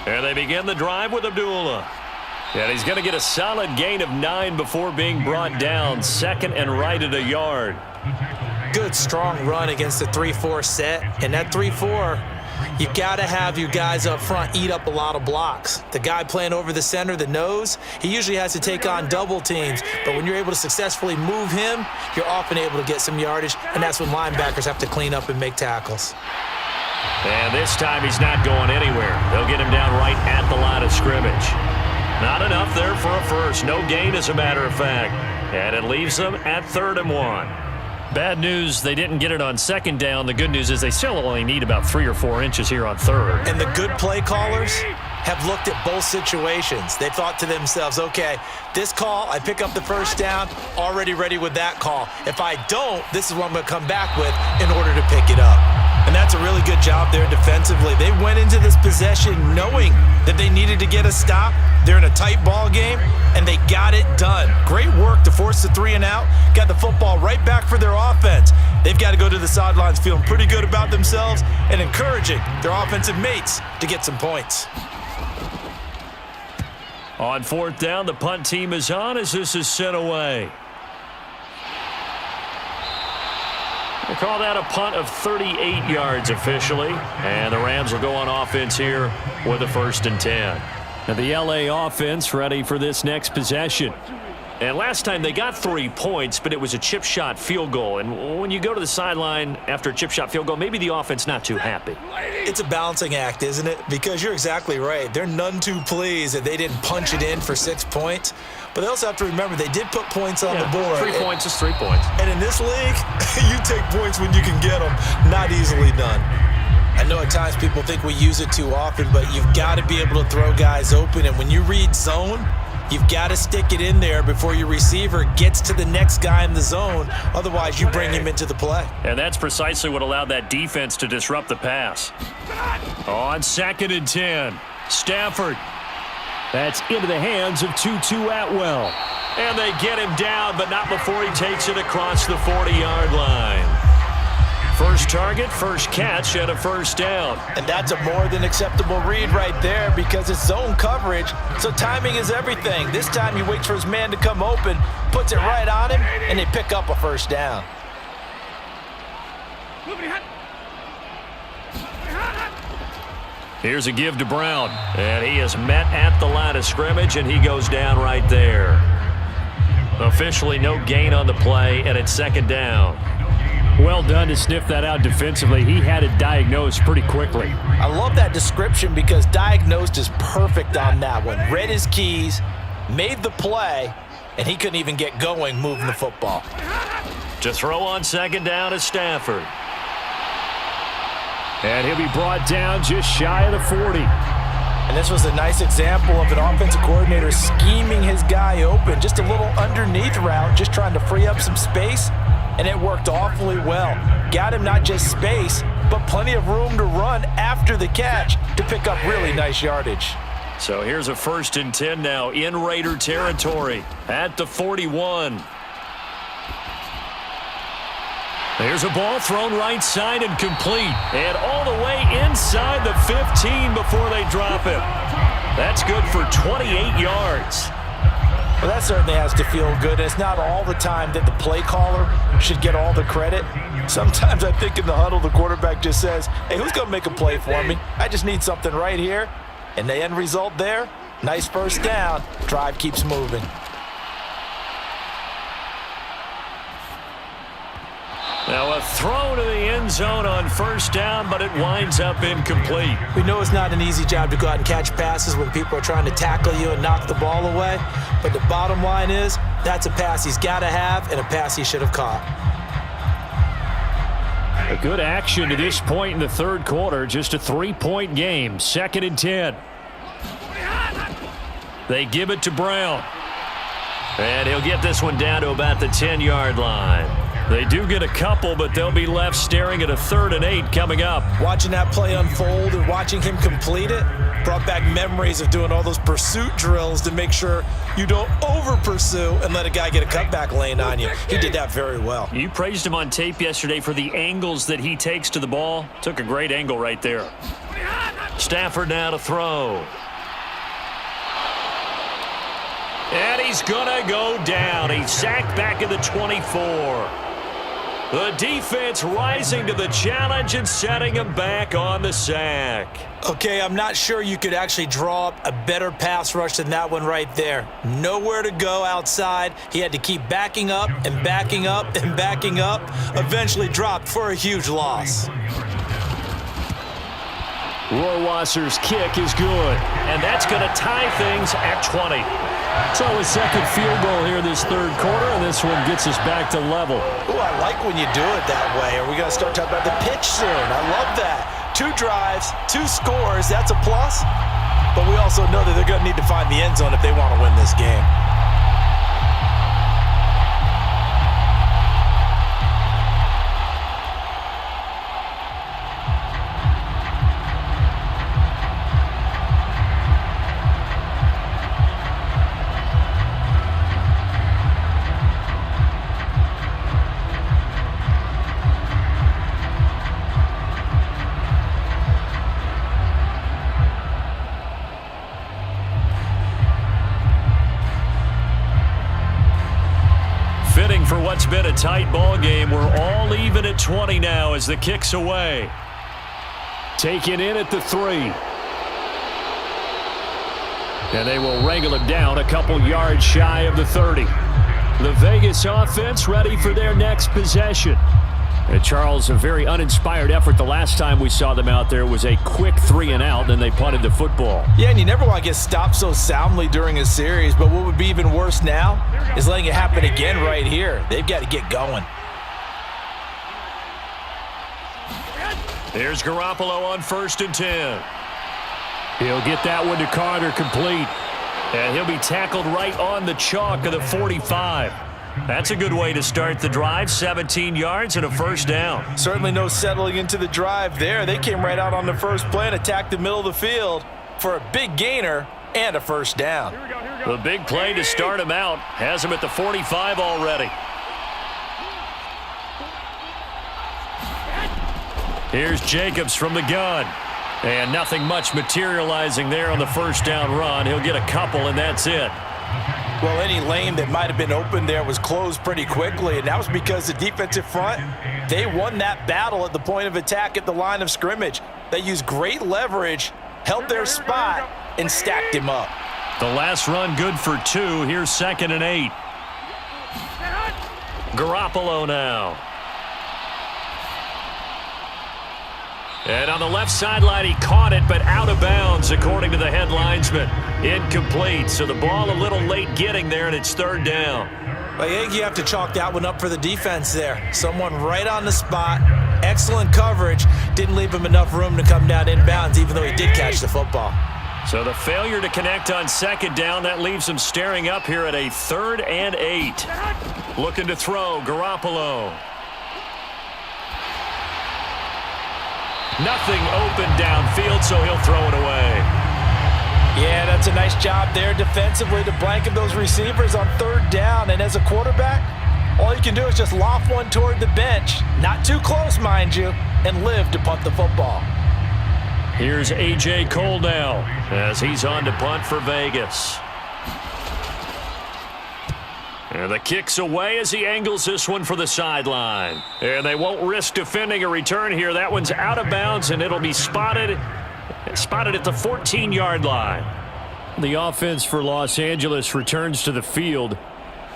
And they begin the drive with Abdullah. And he's going to get a solid gain of 9 before being brought down. Second and right at a yard. Good, strong run against the 3-4 set. And that 3-4, you got to have your guys up front eat up a lot of blocks. The guy playing over the center, the nose, he usually has to take on double teams. But when you're able to successfully move him, you're often able to get some yardage. And that's when linebackers have to clean up and make tackles. And this time he's not going anywhere. They'll get him down right at the line of scrimmage. Not enough there for a first. No gain, as a matter of fact. And it leaves them at 3rd and 1. Bad news, they didn't get it on second down. The good news is they still only need about 3 or 4 inches here on third. And the good play callers have looked at both situations. They thought to themselves, okay, this call, I pick up the first down, already ready with that call. If I don't, this is what I'm going to come back with in order to pick it up. And that's a really good job there defensively. They went into this possession knowing that they needed to get a stop. They're in a tight ball game, and they got it done. Great work to force the 3 and out. Got the football right back for their offense. They've got to go to the sidelines feeling pretty good about themselves and encouraging their offensive mates to get some points. On 4th down, the punt team is on as this is sent away. We'll call that a punt of 38 yards officially. And the Rams will go on offense here with a 1st and 10. Now the LA offense ready for this next possession. And last time they got 3 points, but it was a chip shot field goal. And when you go to the sideline after a chip shot field goal, maybe the offense not too happy. It's a balancing act, isn't it? Because you're exactly right. They're none too pleased that they didn't punch it in for 6 points. But they also have to remember they did put points on the board. 3 points is 3 points. And in this league, you take points when you can get them. Not easily done. I know at times people think we use it too often, but you've got to be able to throw guys open. And when you read zone, you've got to stick it in there before your receiver gets to the next guy in the zone. Otherwise, you bring him into the play. And that's precisely what allowed that defense to disrupt the pass. On 2nd and 10, Stafford. That's into the hands of Tutu Atwell. And they get him down, but not before he takes it across the 40-yard line. First target, first catch, and a first down. And that's a more than acceptable read right there because it's zone coverage, so timing is everything. This time he waits for his man to come open, puts it right on him, and they pick up a first down. Here's a give to Brown, and he is met at the line of scrimmage, and he goes down right there. Officially no gain on the play, and it's second down. Well done to sniff that out defensively. He had it diagnosed pretty quickly. I love that description because diagnosed is perfect on that one. Read his keys, made the play, and he couldn't even get going moving the football. To throw on second down is Stafford. And he'll be brought down just shy of the 40. And this was a nice example of an offensive coordinator scheming his guy open. Just a little underneath route, just trying to free up some space. And it worked awfully well. Got him not just space, but plenty of room to run after the catch to pick up really nice yardage. So here's a 1st and 10 now in Raider territory at the 41. There's a ball thrown right side and complete. And all the way inside the 15 before they drop him. That's good for 28 yards. Well, that certainly has to feel good. It's not all the time that the play caller should get all the credit. Sometimes I think in the huddle, the quarterback just says, hey, who's going to make a play for me? I just need something right here. And the end result there, nice first down. Drive keeps moving. Now a throw to the end zone on first down, but it winds up incomplete. We know it's not an easy job to go out and catch passes when people are trying to tackle you and knock the ball away. But the bottom line is, that's a pass he's got to have and a pass he should have caught. A good action to this point in the third quarter. Just a 3-point game. 2nd and 10. They give it to Brown. And he'll get this one down to about the 10-yard line. They do get a couple, but they'll be left staring at a 3rd and 8 coming up. Watching that play unfold and watching him complete it brought back memories of doing all those pursuit drills to make sure you don't over-pursue and let a guy get a cutback lane on you. He did that very well. You praised him on tape yesterday for the angles that he takes to the ball. Took a great angle right there. Stafford now to throw. And he's going to go down. He's sacked back at the 24. The defense rising to the challenge and setting him back on the sack. Okay, I'm not sure you could actually draw up a better pass rush than that one right there. Nowhere to go outside. He had to keep backing up and backing up and backing up. Eventually dropped for a huge loss. Rohrwasser's kick is good. And that's going to tie things at 20. So his second field goal here this third quarter, and this one gets us back to level. Ooh, I like when you do it that way. Are we going to start talking about the pitch soon? I love that. 2 drives, 2 scores, that's a plus. But we also know that they're going to need to find the end zone if they want to win this game. For what's been a tight ball game, we're all even at 20 now as the kick's away. Taken in at the 3. And they will wrangle him down a couple yards shy of the 30. The Vegas offense ready for their next possession. And Charles, a very uninspired effort the last time we saw them out there was a quick 3 and out, then they punted the football. Yeah, and you never want to get stopped so soundly during a series, but what would be even worse now is letting it happen again right here. They've got to get going. Here's Garoppolo on 1st and 10. He'll get that one to Carter complete. And he'll be tackled right on the chalk of the 45. That's a good way to start the drive. 17 yards and a first down. Certainly no settling into the drive there. They came right out on the first play and attacked the middle of the field for a big gainer and a first down. Here we go. The big play to start him out has him at the 45 already. Here's Jacobs from the gun. And nothing much materializing there on the first down run. He'll get a couple, and that's it. Well, any lane that might have been open there was closed pretty quickly, and that was because the defensive front, they won that battle at the point of attack at the line of scrimmage. They used great leverage, held their spot, and stacked him up. The last run good for 2. Here's 2nd and 8. Garoppolo now. And on the left sideline, he caught it, but out of bounds, according to the head linesman. Incomplete, so the ball a little late getting there, and it's 3rd down. I think you have to chalk that one up for the defense there. Someone right on the spot, excellent coverage, didn't leave him enough room to come down inbounds, even though he did catch the football. So the failure to connect on 2nd down, that leaves him staring up here at a 3rd and 8. Looking to throw, Garoppolo. Nothing open downfield, so he'll throw it away. Yeah, that's a nice job there defensively to blanket those receivers on 3rd down. And as a quarterback, all you can do is just loft one toward the bench. Not too close, mind you, and live to punt the football. Here's A.J. Cole now as he's on to punt for Vegas. And the kick's away as he angles this one for the sideline. And they won't risk defending a return here. That one's out of bounds, and it'll be spotted at the 14-yard line. The offense for Los Angeles returns to the field.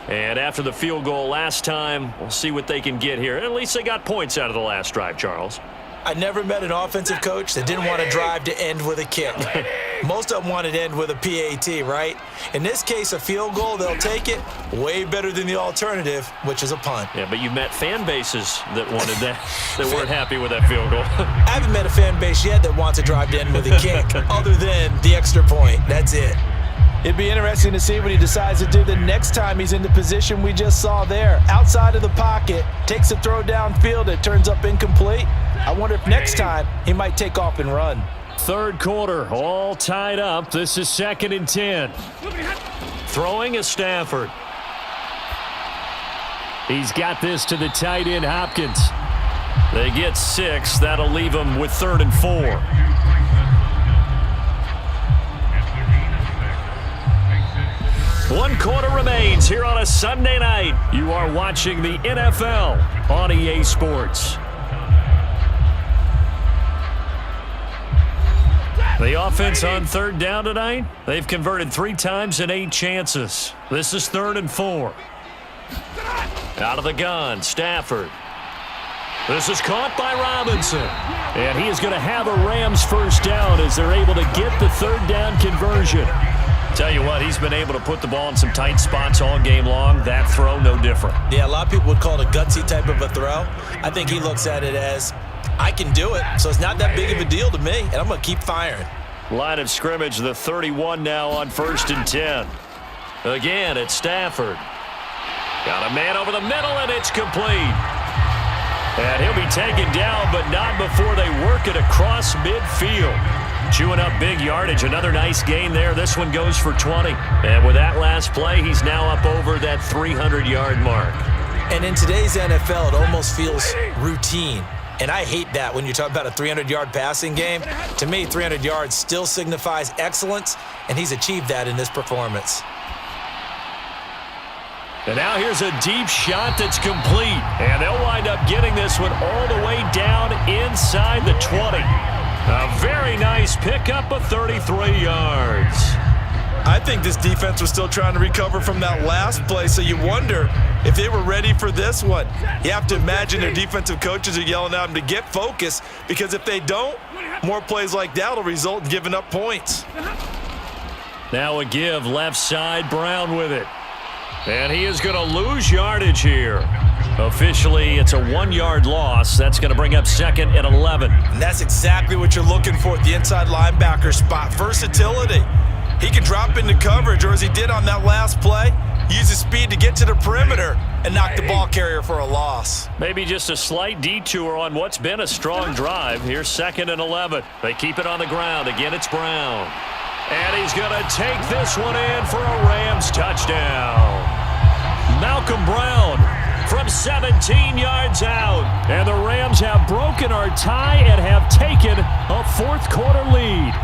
And after the field goal last time, we'll see what they can get here. At least they got points out of the last drive, Charles. I never met an offensive coach that didn't want to drive to end with a kick. Most of them wanted to end with a PAT, right? In this case, a field goal, they'll take it. Way better than the alternative, which is a punt. Yeah, but you met fan bases that wanted that, that weren't happy with that field goal. I haven't met a fan base yet that wants to drive to end with a kick, other than the extra point. That's it. It'd be interesting to see what he decides to do the next time he's in the position we just saw there. Outside of the pocket, takes a throw downfield, it turns up incomplete. I wonder if next time he might take off and run. 3rd quarter, all tied up. This is 2nd and 10. Throwing is Stafford. He's got this to the tight end, Hopkins. They get 6. That'll leave them with 3rd and 4. One quarter remains here on a Sunday night. You are watching the NFL on EA Sports. The offense on 3rd down tonight, they've converted 3 times in 8 chances. This is 3rd and 4. Out of the gun, Stafford. This is caught by Robinson. And he is going to have a Rams first down as they're able to get the 3rd down conversion. Tell you what, he's been able to put the ball in some tight spots all game long. That throw, no different. Yeah, a lot of people would call it a gutsy type of a throw. I think he looks at it as, I can do it, so it's not that big of a deal to me, and I'm going to keep firing. Line of scrimmage, the 31 now on 1st and 10. Again, it's Stafford. Got a man over the middle, and it's complete. And he'll be taken down, but not before they work it across midfield. Chewing up big yardage. Another nice gain there. This one goes for 20. And with that last play, he's now up over that 300-yard mark. And in today's NFL, it almost feels routine. And I hate that when you talk about a 300-yard passing game. To me, 300 yards still signifies excellence, and he's achieved that in this performance. And now here's a deep shot that's complete. And they'll wind up getting this one all the way down inside the 20. A very nice pickup of 33 yards. I think this defense was still trying to recover from that last play, so you wonder if they were ready for this one. You have to imagine their defensive coaches are yelling at them to get focused, because if they don't, more plays like that will result in giving up points. Now a give left side, Brown with it. And he is going to lose yardage here. Officially, it's a 1-yard loss. That's going to bring up 2nd and 11. And that's exactly what you're looking for at the inside linebacker spot. Versatility. He can drop into coverage, or as he did on that last play, use his speed to get to the perimeter and knock the ball carrier for a loss. Maybe just a slight detour on what's been a strong drive. Here's 2nd and 11. They keep it on the ground. Again, it's Brown. And he's going to take this one in for a Rams touchdown. Malcolm Brown from 17 yards out. And the Rams have broken our tie and have taken a fourth-quarter lead.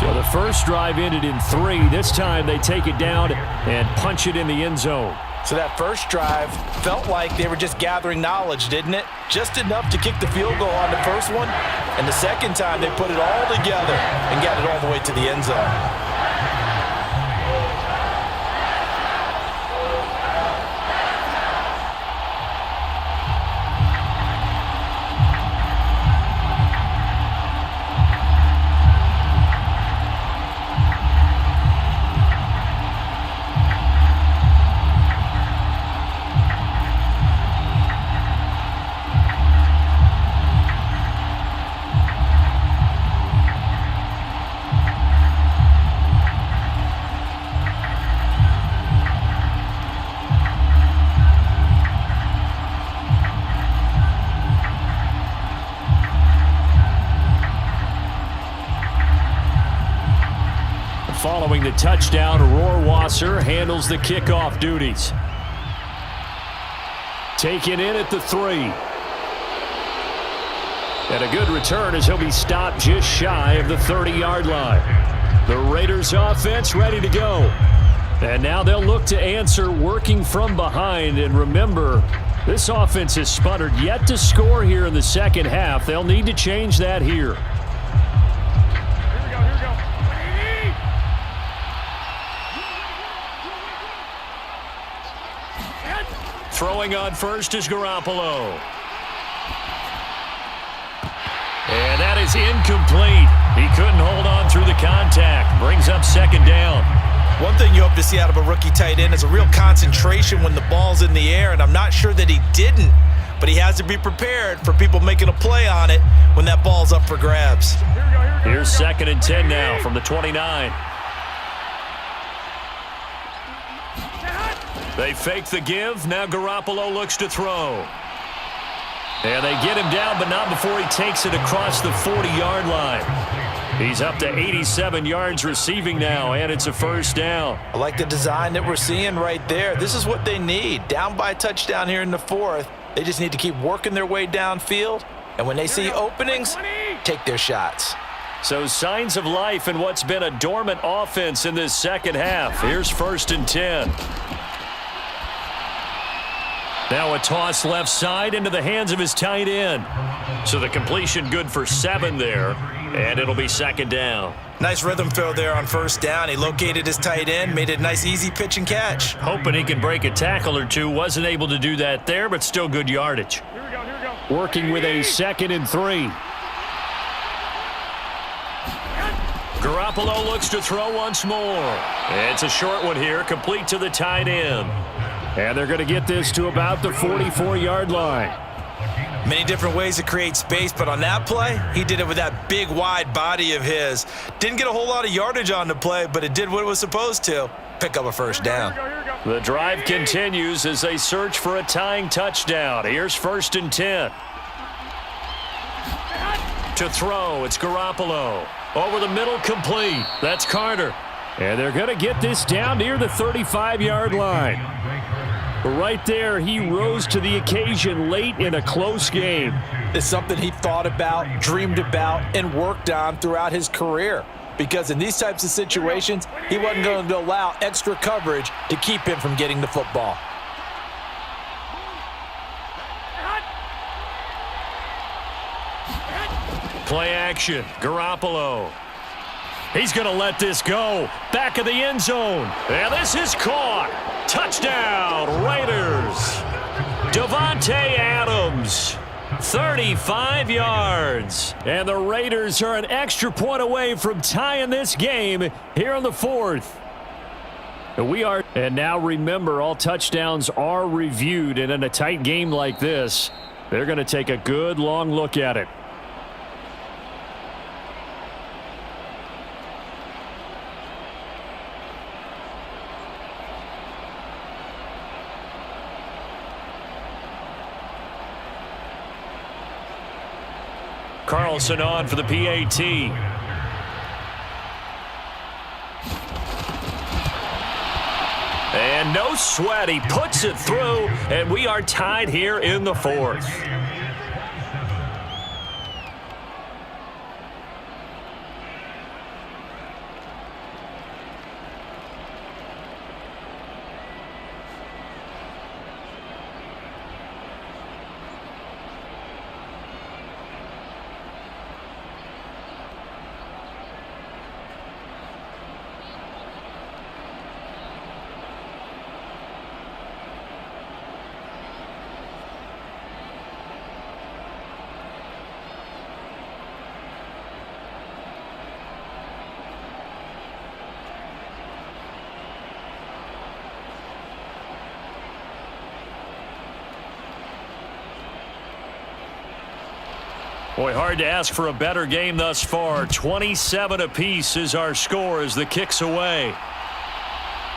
So the first drive ended in 3. This time they take it down and punch it in the end zone. So that first drive felt like they were just gathering knowledge, didn't it? Just enough to kick the field goal on the first one. And the second time they put it all together and got it all the way to the end zone. Following the touchdown, Rohrwasser handles the kickoff duties. Taken in at the 3. And a good return as he'll be stopped just shy of the 30-yard line. The Raiders offense ready to go. And now they'll look to answer working from behind. And remember, this offense has sputtered yet to score here in the second half. They'll need to change that here. Throwing on first is Garoppolo. And that is incomplete. He couldn't hold on through the contact. Brings up second down. One thing you hope to see out of a rookie tight end is a real concentration when the ball's in the air, and I'm not sure that he didn't, but he has to be prepared for people making a play on it when that ball's up for grabs. Here's 2nd and 10 now from the 29. They fake the give. Now Garoppolo looks to throw. And they get him down, but not before he takes it across the 40-yard line. He's up to 87 yards receiving now, and it's a first down. I like the design that we're seeing right there. This is what they need. Down by a touchdown here in the 4th. They just need to keep working their way downfield. And when they see openings, take their shots. So signs of life in what's been a dormant offense in this second half. Here's 1st and 10. Now a toss left side into the hands of his tight end. So the completion good for 7 there, and it'll be 2nd down. Nice rhythm throw there on 1st down. He located his tight end, made it a nice easy pitch and catch. Hoping he can break a tackle or two. Wasn't able to do that there, but still good yardage. Here we go. Working with a 2nd and 3. Garoppolo looks to throw once more. It's a short one here, complete to the tight end. And they're going to get this to about the 44-yard line. Many different ways to create space, but on that play, he did it with that big, wide body of his. Didn't get a whole lot of yardage on the play, but it did what it was supposed to. Pick up a first down. The drive continues as they search for a tying touchdown. Here's 1st and 10. To throw, it's Garoppolo. Over the middle, complete. That's Carter. And they're going to get this down near the 35-yard line. Right there, he rose to the occasion late in a close game. It's something he thought about, dreamed about, and worked on throughout his career. Because in these types of situations, he wasn't going to allow extra coverage to keep him from getting the football. Play action, Garoppolo. He's going to let this go. Back of the end zone. And this is caught. Touchdown, Raiders. Davante Adams, 35 yards. And the Raiders are an extra point away from tying this game here in the 4th. And now remember, all touchdowns are reviewed. And in a tight game like this, they're going to take a good long look at it. Carlson on for the PAT. And no sweat. He puts it through, and we are tied here in the fourth. Boy, hard to ask for a better game thus far. 27 apiece is our score as the kick's away.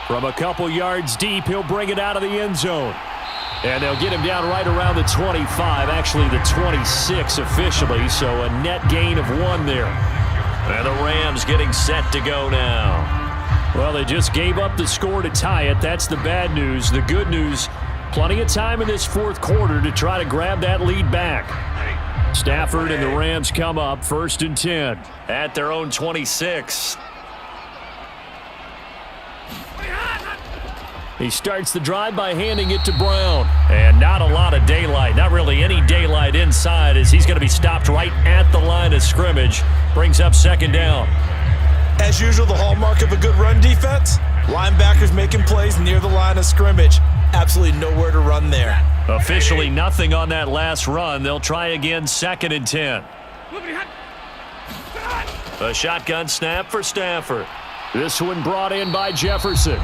From a couple yards deep, he'll bring it out of the end zone. And they'll get him down right around the 25, actually the 26 officially, so a net gain of 1 there. And the Rams getting set to go now. Well, they just gave up the score to tie it. That's the bad news. The good news, plenty of time in this fourth quarter to try to grab that lead back. Stafford and the Rams come up 1st and 10 at their own 26. He starts the drive by handing it to Brown. And not a lot of daylight, not really any daylight inside, as he's going to be stopped right at the line of scrimmage. Brings up 2nd down. As usual, the hallmark of a good run defense, linebackers making plays near the line of scrimmage. Absolutely nowhere to run there. Officially nothing on that last run. They'll try again 2nd and 10. A shotgun snap for Stafford. This one brought in by Jefferson.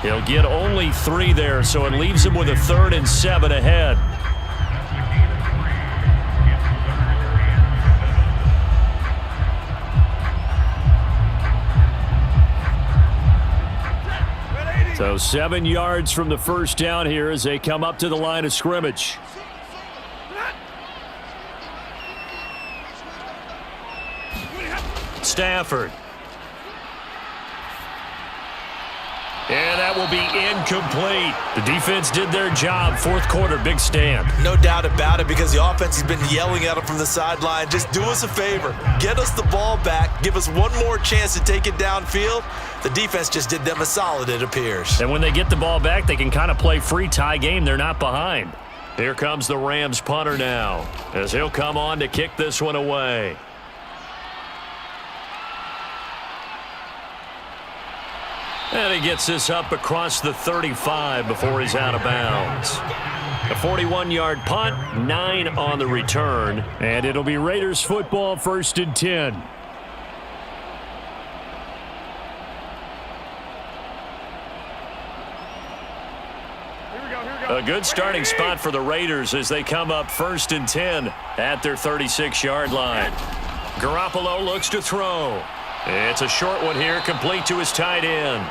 He'll get only 3 there, so it leaves him with a 3rd and 7 ahead. So 7 yards from the first down here as they come up to the line of scrimmage. Stafford. And that will be incomplete. The defense did their job. Fourth quarter, big stand. No doubt about it, because the offense has been yelling at them from the sideline. Just do us a favor. Get us the ball back. Give us one more chance to take it downfield. The defense just did them a solid, it appears. And when they get the ball back, they can kind of play free tie game. They're not behind. Here comes the Rams punter now, as he'll come on to kick this one away. And he gets this up across the 35 before he's out of bounds. A 41-yard punt, 9 on the return. And it'll be Raiders football 1st and 10. A good starting spot for the Raiders as they come up 1st and 10 at their 36-yard line. Garoppolo looks to throw. It's a short one here, complete to his tight end.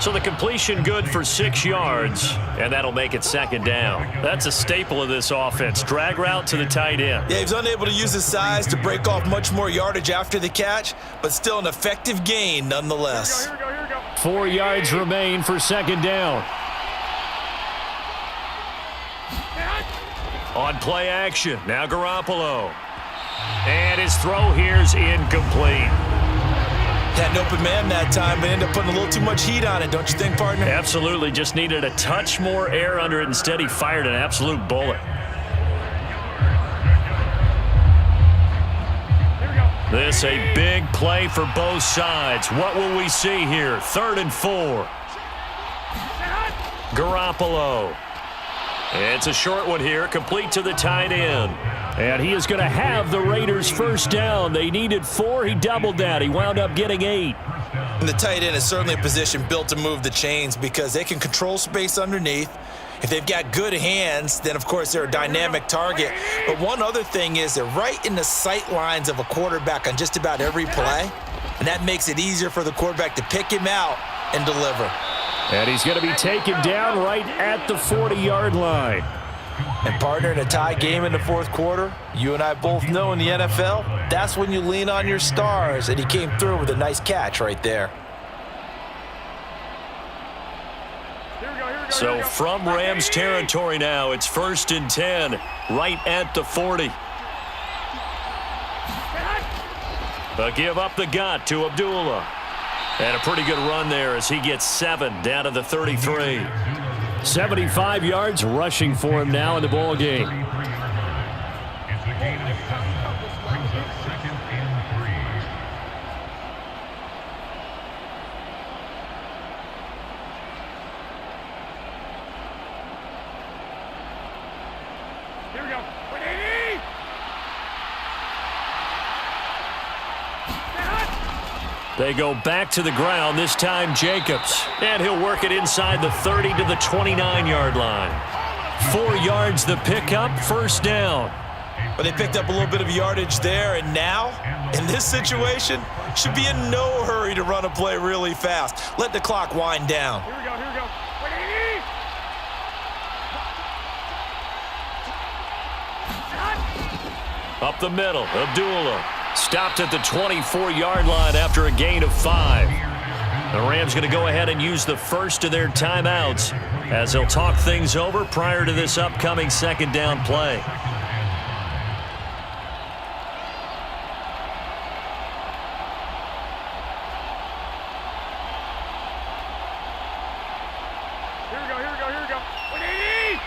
So the completion good for 6 yards, and that'll make it 2nd down. That's a staple of this offense. Drag route to the tight end. Yeah, he was unable to use his size to break off much more yardage after the catch, but still an effective gain nonetheless. Here we go. 4 yards remain for 2nd down. On play action, now Garoppolo. And his throw here's incomplete. Had an open man that time, but ended up putting a little too much heat on it, don't you think, partner? Absolutely, just needed a touch more air under it. Instead, he fired an absolute bullet. This a big play for both sides. What will we see here? 3rd and 4. Garoppolo. It's a short one here, complete to the tight end. And he is going to have the Raiders 1st down. They needed 4. He doubled that. He wound up getting 8. And the tight end is certainly a position built to move the chains because they can control space underneath. If they've got good hands, then, of course, they're a dynamic target. But one other thing is they're right in the sight lines of a quarterback on just about every play. And that makes it easier for the quarterback to pick him out and deliver. And he's going to be taken down right at the 40-yard line. And, partner, in a tie game in the fourth quarter, you and I both know in the NFL, that's when you lean on your stars. And he came through with a nice catch right there. So from Rams territory now, it's 1st and 10, right at the 40. A give up the gut to Abdullah. And a pretty good run there as he gets 7 down to the 33. 75 yards rushing for him now in the ball game. Here we go. 180. They go back to the ground, this time Jacobs. And he'll work it inside the 30 to the 29-yard line. 4 yards the pickup, 1st down. But they picked up a little bit of yardage there, and now, in this situation, should be in no hurry to run a play really fast. Let the clock wind down. Here we go, here we go. 180. Up the middle, Abdullah. Stopped at the 24-yard line after a gain of 5. The Rams going to go ahead and use the first of their timeouts as they'll talk things over prior to this upcoming 2nd down play. Here we go, here we go, here we go. 180.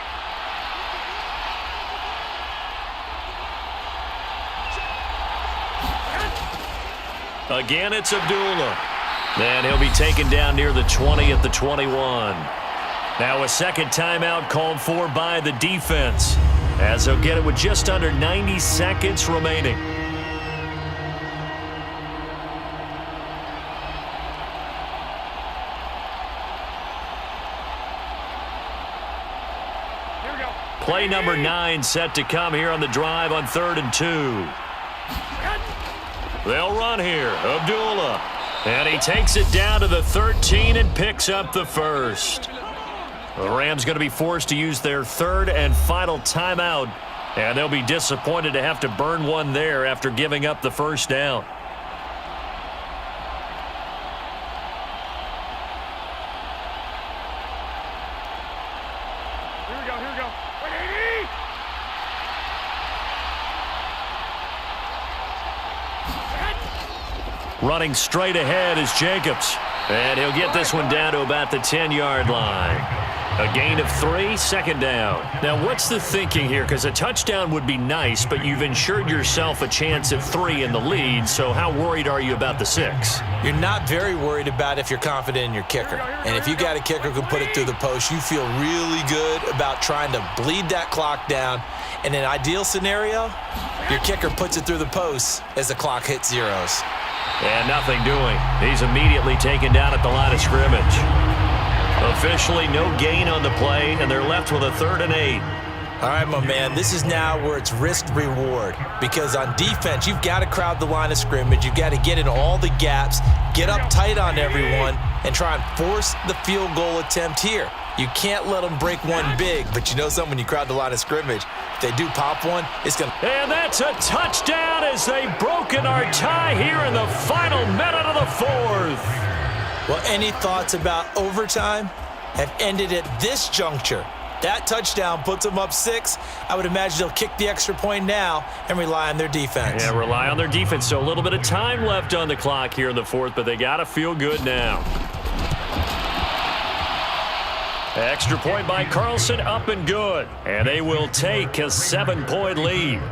Again, it's Abdullah. And he'll be taken down near the 20 at the 21. Now a 2nd timeout called for by the defense as they'll get it with just under 90 seconds remaining. Here we go. Play number 9 set to come here on the drive on 3rd and 2. They'll run here. Abdullah. And he takes it down to the 13 and picks up the 1st. The Rams going to be forced to use their 3rd and final timeout. And they'll be disappointed to have to burn one there after giving up the 1st down. Here we go, here we go. 180. Running straight ahead is Jacobs. And he'll get this one down to about the 10-yard line. A gain of 3, 2nd down. Now, what's the thinking here? Because a touchdown would be nice, but you've ensured yourself a chance at 3 in the lead, so how worried are you about the 6? You're not very worried about if you're confident in your kicker. And if you got a kicker who can put it through the post, you feel really good about trying to bleed that clock down. In an ideal scenario, your kicker puts it through the post as the clock hits zeros. And nothing doing. He's immediately taken down at the line of scrimmage. Officially no gain on the play, and they're left with a 3rd and 8. All right, my man, this is now where it's risk-reward. Because on defense, you've got to crowd the line of scrimmage. You've got to get in all the gaps, get up tight on everyone, and try and force the field goal attempt here. You can't let them break one big, but you know something, when you crowd the line of scrimmage, if they do pop one, it's going to... And that's a touchdown as they've broken our tie here in the final minute of the 4th. Well, any thoughts about overtime have ended at this juncture. That touchdown puts them up 6. I would imagine they'll kick the extra point now and rely on their defense. Yeah, rely on their defense. So a little bit of time left on the clock here in the 4th, but they got to feel good now. Extra point by Carlson, up and good. And they will take a 7-point lead.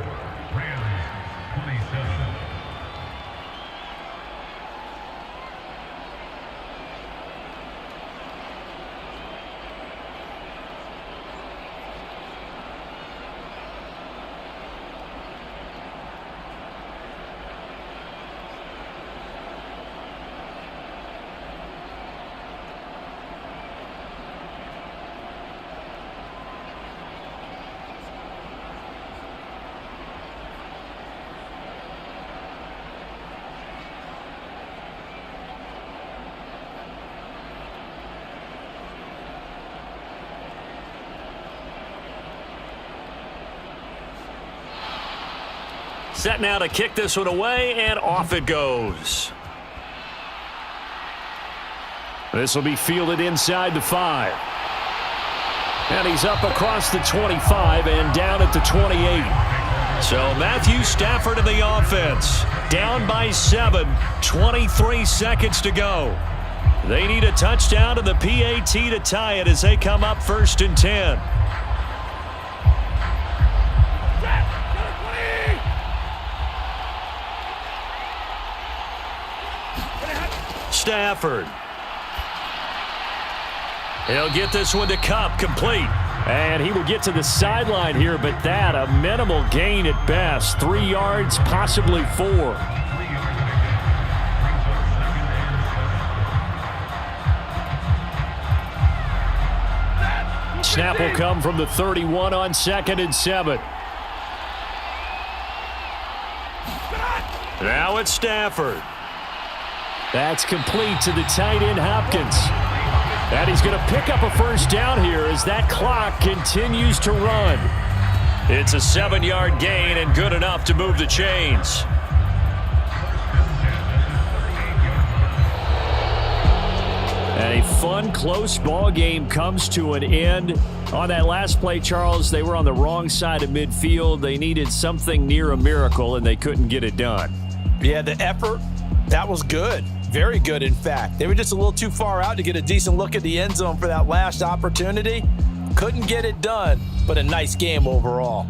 Set now to kick this one away, and off it goes. This will be fielded inside the 5. And he's up across the 25 and down at the 28. So Matthew Stafford in the offense. Down by 7. 23 seconds to go. They need a touchdown to the PAT to tie it as they come up 1st and 10. Stafford. He'll get this one to Cup, complete. And he will get to the sideline here, but that a minimal gain at best. 3 yards, possibly 4. Snap will come from the 31 on 2nd and 7. Now it's Stafford. That's complete to the tight end, Hopkins. And he's going to pick up a 1st down here as that clock continues to run. It's a 7-yard gain and good enough to move the chains. And a fun, close ball game comes to an end. On that last play, Charles, they were on the wrong side of midfield. They needed something near a miracle, and they couldn't get it done. Yeah, the effort, that was good. Very good, in fact. They were just a little too far out to get a decent look at the end zone for that last opportunity. Couldn't get it done, but a nice game overall.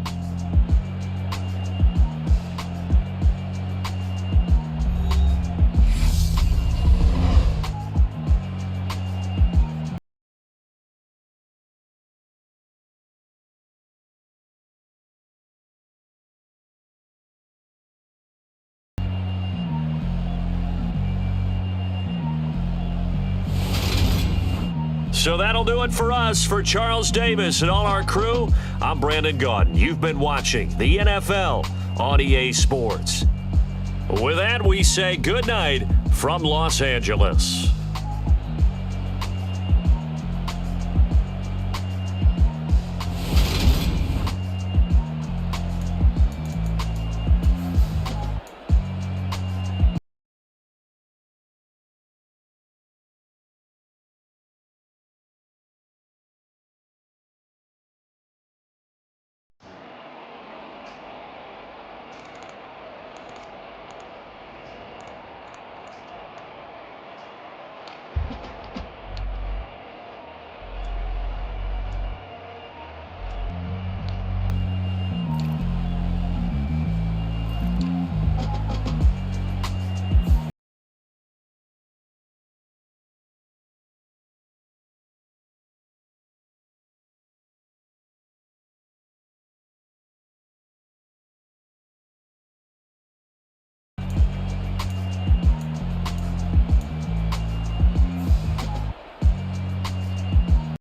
So that'll do it for us. For Charles Davis and all our crew, I'm Brandon Gaudin. You've been watching the NFL on EA Sports. With that, we say good night from Los Angeles.